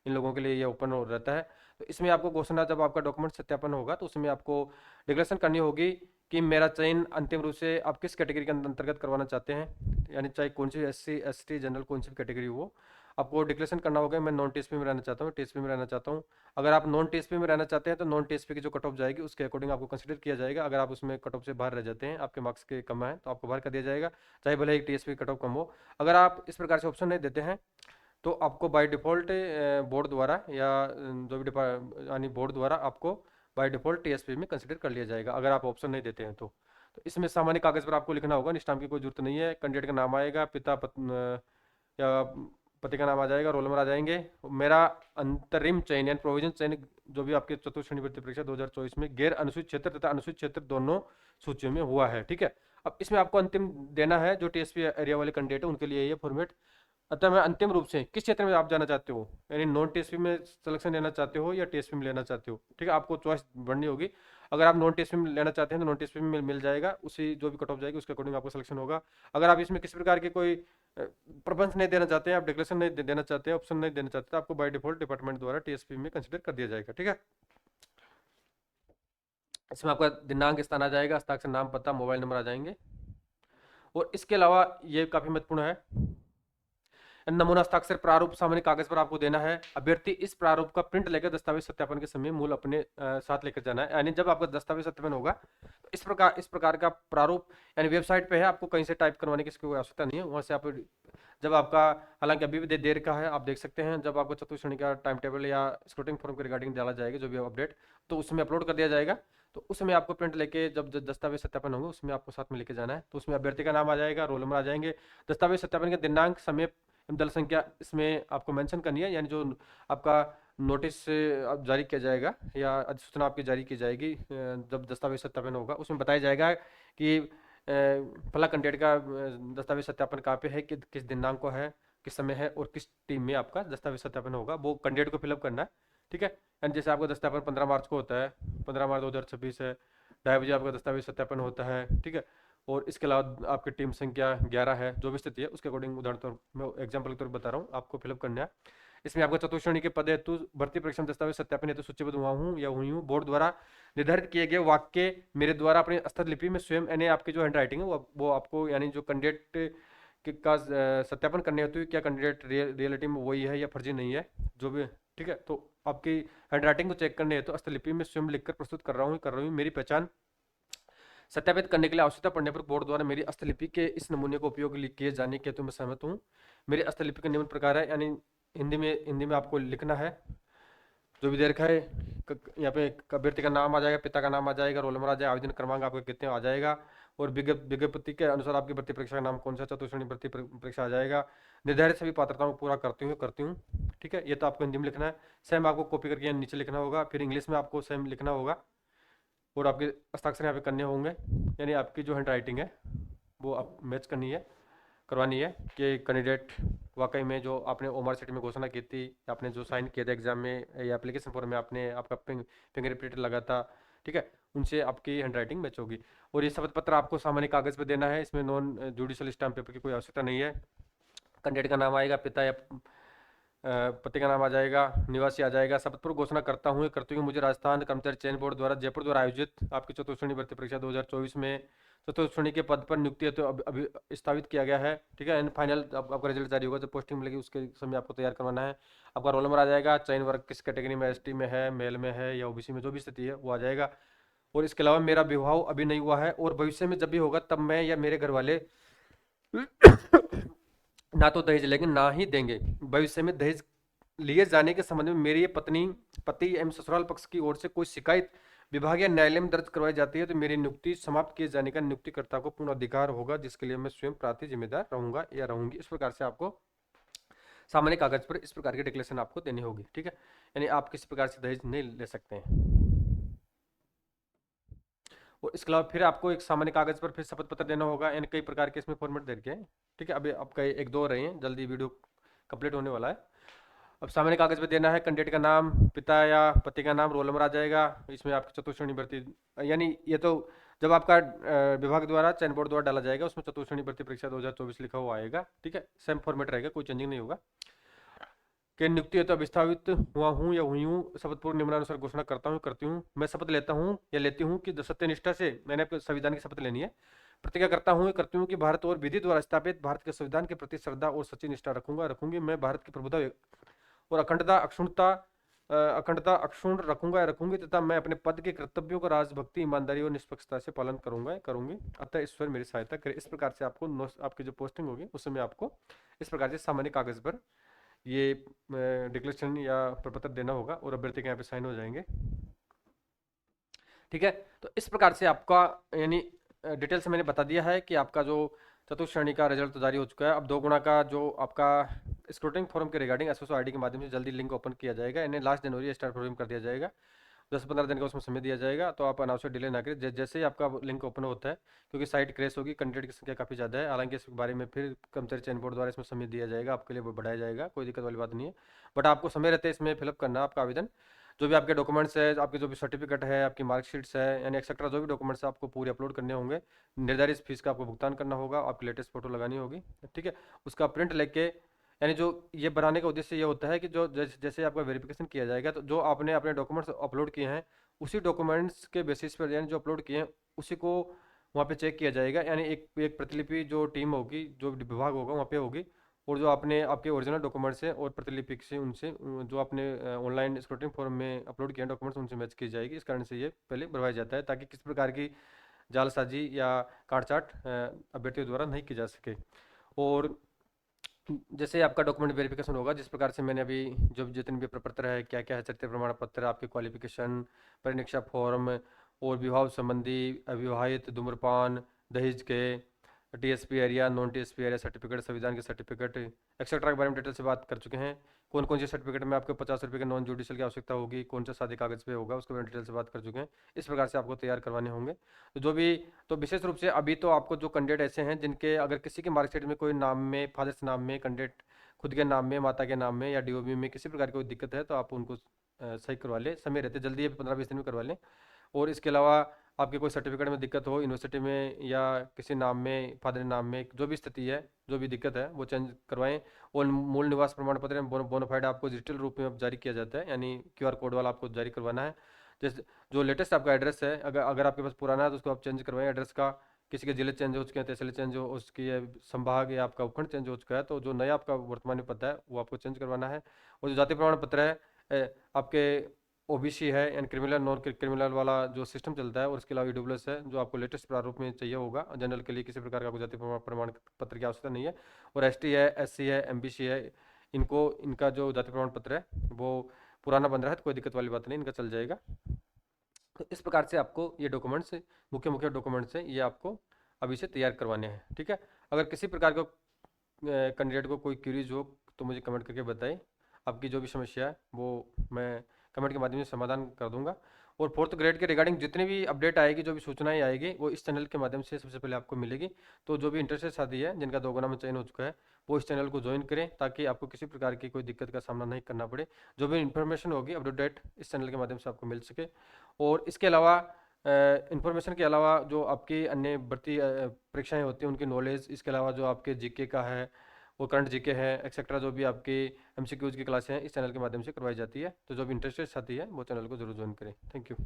इन लोगों के लिए ये ओपन रहता है। तो इसमें आपको घोषणा जब आपका डॉक्यूमेंट सत्यापन होगा तो उसमें आपको डिक्लेरेशन करनी होगी कि मेरा चयन अंतिम रूप से आप किस कैटेगरी के अंतर्गत करवाना चाहते हैं, यानी चाहे कौन सी SC ST जनरल कौन सी कैटेगरी हो, आपको डिक्लेरेशन करना होगा मैं नॉन टीएसपी में रहना चाहता हूँ, टीएसपी में रहना चाहता हूँ। अगर आप नॉन टीएसपी में रहना चाहते हैं तो नॉन टीएसपी की जो कट ऑफ जाएगी उसके अकॉर्डिंग आपको कंसीडर किया जाएगा। अगर आप उसमें कट ऑफ से बाहर रह जाते हैं, आपके मार्क्स के कम है तो आपको बाहर कर दिया जाएगा, चाहे भले ही टीएसपी कट ऑफ कम हो। अगर आप इस प्रकार से ऑप्शन नहीं देते हैं तो आपको बाय डिफॉल्ट बोर्ड द्वारा या जो भी यानी बोर्ड द्वारा आपको बाय डिफॉल्ट टीएसपी में कंसिडर कर लिया जाएगा, अगर आप ऑप्शन नहीं देते हैं तो इसमें सामान्य कागज पर आपको लिखना होगा, निष्ठाम की कोई जरूरत नहीं है। कैंडिडेट का नाम आएगा, या पति का नाम आ जाएगा, रोल नंबर आ जाएंगे। मेरा अंतरिम चयन यानी प्रोविजन चयन जो भी आपके चतुर्थ श्रेणी भर्ती परीक्षा 2024 में गैर अनुसूचित क्षेत्र तथा अनुसूचित क्षेत्र दोनों सूचियों में हुआ है, ठीक है। अब इसमें आपको अंतिम देना है, जो टीएसपी एरिया वाले कैंडिडेट है उनके लिए ये फॉर्मेट। अतः मैं अंतिम रूप से किस क्षेत्र में आप जाना चाहते हो, यानी नॉन टीएसपी में सिलेक्शन लेना चाहते हो या टीएसपी में लेना चाहते हो, ठीक है, आपको चॉइस बढ़नी होगी। अगर आप नॉन टीएसपी में लेना चाहते हैं तो नॉन टीएसपी में मिल जाएगा, उसी जो भी कट ऑफ जाएगी उसके अकॉर्डिंग आपको सिलेक्शन होगा। अगर आप इसमें किसी प्रकार के कोई प्रबंध नहीं देना चाहते हैं, आप डिक्लेरेशन नहीं देना चाहते हैं, ऑप्शन नहीं देना चाहते, तो आपको बाय डिफॉल्ट डिपार्टमेंट द्वारा टीएसपी में कंसिडर कर दिया जाएगा, ठीक है। इसमें आपका दिनांक, स्थान आ जाएगा, हस्ताक्षर, नाम, पता, मोबाइल नंबर आ जाएंगे। और इसके अलावा ये काफी महत्वपूर्ण है, नमूना हस्ताक्षर प्रारूप सामान्य कागज पर आपको देना है। अभ्यर्थी इस प्रारूप का प्रिंट लेकर दस्तावेज सत्यापन के समय मूल अपने साथ लेकर जाना है, यानी जब आपका दस्तावेज सत्यापन होगा तो इस प्रकार का प्रारूप यानी वेबसाइट पे है, आपको कहीं से टाइप करवाने की कोई आवश्यकता नहीं है, वहां से आप जब आपका, हालांकि अभी भी देर का है, आप देख सकते हैं, जब आपको चतुर्थ श्रेणी का टाइम टेबल या स्क्रूटिंग फॉर्म के रिगार्डिंग डाला जाएगा जो भी अपडेट, तो उसमें अपलोड कर दिया जाएगा, तो उसमें आपको प्रिंट लेके जब दस्तावेज सत्यापन होंगे उसमें आपको साथ में लेके जाना है। तो उसमें अभ्यर्थी का नाम आ जाएगा, रोल नंबर आ जाएंगे, दस्तावेज सत्यापन के दिनांक, समय, दल संख्या इसमें आपको मेंशन करनी है, यानी जो आपका नोटिस अब जारी किया जाएगा या अधिसूचना आपकी जारी की जाएगी जब दस्तावेज सत्यापन होगा, उसमें बताया जाएगा कि फला कैंडिडेट का दस्तावेज सत्यापन कहाँ पे है, किस दिनांक को है, किस समय है और किस टीम में आपका दस्तावेज सत्यापन होगा, वो कैंडिडेट को फिलअप करना है, ठीक है। यानी जैसे आपका दस्तावेज 15 मार्च को होता है, 15 मार्च 2026 है, 2:30 बजे आपका दस्तावेज सत्यापन होता है, ठीक है। और इसके अलावा आपकी टीम संख्या 11 है, जो भी स्थिति है उसके अकॉर्डिंग, उदाहरण तौर मैं एग्जाम्पल के तौर पर बता रहा हूँ, आपको फिलअप करना है। इसमें आपका चतुर्थ श्रेणी के पद हेतु भर्ती परीक्षा में दस्तावेज सत्यापन हेतु सूचीबद्ध हुआ हूँ या हुई हूँ, बोर्ड द्वारा निर्धारित किए गए वाक्य मेरे द्वारा अपनी हस्त लिपि में स्वयं, यानी आपकी जो हैंड राइटिंग है वो आपको, यानी जो कैंडिडेट का सत्यापन करने हेतु क्या कैंडिडेट रियलिटी में वही है या फर्जी नहीं है, जो भी, ठीक है। तो आपकी हैंड राइटिंग को चेक करने हेतु हस्तलिपि में स्वयं लिखकर प्रस्तुत कर रहा हूँ, मेरी पहचान सत्यापित करने के लिए आवश्यकता पड़ने पर बोर्ड द्वारा मेरी हस्तलिपि के इस नमूने को उपयोग किए जाने के हेतु मैं सहमत हूँ। मेरी हस्तलिपि का निम्न प्रकार है, यानी हिंदी में आपको लिखना है, जो भी दे रखा है, यहाँ पे अभ्यर्थी का नाम आ जाएगा, पिता का नाम आ जाएगा, रोल नंबर आ जाएगा, आवेदन क्रमांक आपका कितने आ जाएगा, और विज्ञप्ति के अनुसार आपकी भर्ती परीक्षा का नाम कौन सा, चतुर्थ श्रेणी भर्ती परीक्षा आ जाएगा, निर्धारित सभी पात्रताओं को पूरा करती हूँ, ठीक है। ये तो आपको हिंदी में लिखना है, सेम आपको कॉपी करके यहाँ नीचे लिखना होगा, फिर इंग्लिश में आपको सेम लिखना होगा, और आपके हस्ताक्षर यहाँ पे करने होंगे, यानी आपकी जो हैंड राइटिंग है वो आप मैच करवानी है कि कैंडिडेट वाकई में जो आपने ओमआर सीट में घोषणा की थी, आपने जो साइन किया था एग्जाम में या एप्लीकेशन फॉर्म में, आपने आपका फिंगरप्रिंट लगा था, ठीक है, उनसे आपकी हैंड राइटिंग मैच होगी। और ये शपथ पत्र आपको सामान्य कागज पर देना है, इसमें नॉन जुडिशियल स्टाम्प पेपर की कोई आवश्यकता नहीं है। कैंडिडेट का नाम आएगा, पिता या पति का नाम आ जाएगा, निवासी आ जाएगा। शपथ पूर्वक घोषणा करती हूँ मुझे राजस्थान कर्मचारी चयन बोर्ड द्वारा जयपुर द्वारा आयोजित आपकी चतुर्थ श्रेणी भर्ती परीक्षा 2024 में चतुर्थ श्रेणी के पद पर नियुक्ति है तो अभी स्थापित किया गया है, ठीक है। एंड फाइनल आपका रिजल्ट जारी होगा, जब पोस्टिंग मिलेगी उसके समय आपको तैयार करवाना है। आपका रोल नंबर आ जाएगा, चयन वर्ग किस कैटेगरी में, एसटी में है, मेल में है या ओबीसी में, जो भी स्थिति है वो आ जाएगा। और इसके अलावा मेरा विवाह अभी नहीं हुआ है, और भविष्य में जब भी होगा तब मैं या मेरे घर वाले ना तो दहेज लेंगे ना ही देंगे। भविष्य में दहेज लिए जाने के संबंध में मेरी पत्नी, पति एवं ससुराल पक्ष की ओर से कोई शिकायत विभाग या न्यायालय में दर्ज करवाई जाती है तो मेरी नियुक्ति समाप्त किए जाने का नियुक्तिकर्ता को पूर्ण अधिकार होगा, जिसके लिए मैं स्वयं प्रार्थी जिम्मेदार रहूंगा या रहूंगी। इस प्रकार से आपको सामान्य कागज पर इस प्रकार की डिक्लेरेशन आपको देनी होगी, ठीक है। यानी आप किसी प्रकार से दहेज नहीं ले सकते हैं। और इसके अलावा फिर आपको एक सामान्य कागज पर फिर शपथ पत्र देना होगा, यानी कई प्रकार के इसमें फॉर्मेट दे रखे हैं, ठीक है। अभी आपका एक दो रहे हैं, जल्दी वीडियो कंप्लीट होने वाला है। अब सामान्य कागज पे देना है, कैंडिडेट का नाम, पिता या पति का नाम, रोल नंबर आ जाएगा, इसमें आपकी चतुर्थ श्रेणी भर्ती, यानी ये तो जब आपका विभाग द्वारा चयन बोर्ड द्वारा डाला जाएगा उसमें चतुर्थ श्रेणी भर्ती परीक्षा 2024 लिखा हुआ आएगा, ठीक है। सेम फॉर्मेट रहेगा, कोई चेंजिंग नहीं होगा। कि नियुक्ति है तो विस्थापित हुआ हूँ या हुई हूँ, शपथपूर्व निम्नानुसार घोषणा करती हूँ, मैं शपथ लेता हूँ या लेती हूँ कि सत्यनिष्ठा से, मैंने अपने संविधान की शपथ लेनी है, प्रतिज्ञा करती हूँ कि भारत और विधि द्वारा स्थापित भारत के संविधान के प्रति श्रद्धा और सच्ची निष्ठा रखूंगी। मैं भारत की प्रभुता और अखंडता अक्षुण्ण रखूंगी तथा मैं अपने पद के कर्तव्यों का राजभक्ति, ईमानदारी और निष्पक्षता से पालन करूंगी। अतः ईश्वर मेरी सहायता करे। इस प्रकार से आपको आपकी जो पोस्टिंग होगी उस समय आपको इस प्रकार से सामान्य कागज पर ये डिक्लेरेशन या प्रपत्र देना होगा और अभ्यर्थी के यहाँ पे साइन हो जाएंगे। ठीक है। तो इस प्रकार से आपका यानी डिटेल से मैंने बता दिया है कि आपका जो चतुर्थ श्रेणी का रिजल्ट तो जारी हो चुका है। अब 2 गुना का जो आपका स्क्रूटिनी फॉर्म के रिगार्डिंग एसओसो आईडी के माध्यम से जल्दी लिंक ओपन किया जाएगा, यानी लास्ट जनवरी स्टार्ट प्रोग्राम कर दिया जाएगा। 10-15 दिन का उसमें समय दिया जाएगा, तो आप अनावश्यक डिले ना करें। जैसे ही आपका लिंक ओपन होता है, क्योंकि साइट क्रैश होगी, कैंडिडेट की संख्या काफ़ी ज़्यादा है, हालांकि इस बारे में फिर कर्मचारी चयन बोर्ड द्वारा इसमें समय दिया जाएगा, आपके लिए वो बढ़ाया जाएगा, कोई दिक्कत वाली बात नहीं है। बट आपको समय रहते इसमें फिलअप करना आपका आवेदन। जो भी आपके डॉक्यूमेंट्स है, आपके जो भी सर्टिफिकेट है, आपकी मार्कशीट्स है, यानी एक्सेट्रा जो भी डॉक्यूमेंट्स आपको पूरे अपलोड करने होंगे। निर्धारित फीस का आपको भुगतान करना होगा, आपकी लेटेस्ट फोटो लगानी होगी, ठीक है। उसका प्रिंट लेके, यानी जो ये बनाने का उद्देश्य ये होता है कि जो जैसे आपका वेरिफिकेशन किया जाएगा, तो जो आपने अपने डॉक्यूमेंट्स अपलोड किए हैं, उसी डॉक्यूमेंट्स के बेसिस पर, यानी जो अपलोड किए हैं उसी को वहाँ पे चेक किया जाएगा। यानी एक एक प्रतिलिपि जो टीम होगी, जो विभाग होगा वहाँ पे होगी, और जो आपने आपके ओरिजिनल डॉक्यूमेंट्स हैं और प्रतिलिपि से उनसे जो आपने ऑनलाइन स्क्रूटिनी फॉर्म में अपलोड किए हैं डॉक्यूमेंट्स, उनसे मैच की जाएगी। इस कारण से ये पहले भरवाया जाता है, ताकि किसी प्रकार की जालसाजी या काटछाट अभ्यर्थियों द्वारा नहीं की जा सके। और जैसे आपका डॉक्यूमेंट वेरिफिकेशन होगा, जिस प्रकार से मैंने अभी जो जितने भी प्रपत्र है, क्या क्या है, चरित्र प्रमाण पत्र, आपके क्वालिफिकेशन, परीक्षा फॉर्म, और विवाह संबंधी, अविवाहित, धूम्रपान, दहेज के, TSP area, non TSP area certificate, संविधान के सर्टिफिकेट एक्सेट्रा के बारे में डिटेल से बात कर चुके हैं। कौन कौन से सर्टिफिकेट में आपको 50 रुपये के नॉन जुडिशियल की आवश्यकता होगी, कौन सा सादे कागज पे होगा, उसके बारे में डिटेल से बात कर चुके हैं। इस प्रकार से आपको तैयार करवाने होंगे। तो जो भी, तो विशेष रूप से अभी तो आपको जो कैंडिडेट ऐसे हैं जिनके अगर किसी के मार्कशीट में कोई नाम में, फादर्स नाम में, कैंडिडेट खुद के नाम में, माता के नाम में या डीओबी में किसी प्रकार की कोई दिक्कत है, तो आप उनको सही करवा लें, समय रहते जल्दी 15-20 दिन में करवा लें। और इसके अलावा आपके कोई सर्टिफिकेट में दिक्कत हो, यूनिवर्सिटी में या किसी नाम में, फादर नाम में, जो भी स्थिति है, जो भी दिक्कत है, वो चेंज करवाएं। और मूल निवास प्रमाण पत्र बोनाफाइड आपको डिजिटल रूप में अब जारी किया जाता है, यानी क्यूआर कोड वाला आपको जारी करवाना है। जैसे जो लेटेस्ट आपका एड्रेस है, अगर अगर आपके पास पुराना है तो उसको आप चेंज करवाएं एड्रेस का। किसी के जिले चेंज हो चुके हैं, तहसील चेंज हो उसकी, संभाग या आपका उपखंड चेंज हो चुका है, तो जो नया आपका वर्तमान में पता है वो आपको चेंज करवाना है। और जो जाति प्रमाण पत्र है, आपके ओबीसी है, यानी क्रिमिनल नॉन क्रिमिनल वाला जो सिस्टम चलता है, और इसके अलावा ईडब्ल्यूएस है, जो आपको लेटेस्ट प्रारूप में चाहिए होगा। जनरल के लिए किसी प्रकार का कोई जाति प्रमाण पत्र की आवश्यकता नहीं है। और एसटी है, एससी है, एमबीसी है, इनको इनका जो जाति प्रमाण पत्र है वो पुराना बन रहा है, तो कोई दिक्कत वाली बात नहीं, इनका चल जाएगा। तो इस प्रकार से आपको ये डॉक्यूमेंट्स, मुख्य मुख्य डॉक्यूमेंट्स हैं, ये आपको अभी से तैयार करवाने हैं, ठीक है। अगर किसी प्रकार का कैंडिडेट को कोई क्यूरीज हो तो मुझे कमेंट करके बताएं। आपकी जो भी समस्या है वो मैं कमेंट के माध्यम से समाधान कर दूंगा। और फोर्थ ग्रेड के रिगार्डिंग जितनी भी अपडेट आएगी, जो भी सूचनाएं आएगी, वो इस चैनल के माध्यम से सबसे पहले आपको मिलेगी। तो जो भी इंटरेस्टेड साथी है जिनका 2 गुना में चयन हो चुका है, वो इस चैनल को ज्वाइन करें, ताकि आपको किसी प्रकार की कोई दिक्कत का सामना नहीं करना पड़े। जो भी इन्फॉर्मेशन होगी अप टू डेट इस चैनल के माध्यम से आपको मिल सके। और इसके अलावा इन्फॉर्मेशन के अलावा जो आपकी अन्य भर्ती परीक्षाएं होती हैं उनकी नॉलेज, इसके अलावा जो आपके जीके का है, वो करंट जीके है, एक्सेट्रा जो भी आपकी एमसीक्यूज की क्लासें हैं, इस चैनल के माध्यम से करवाई जाती है। तो जो भी इंटरेस्टेड साथी है वो चैनल को जरूर ज्वाइन करें। Thank you.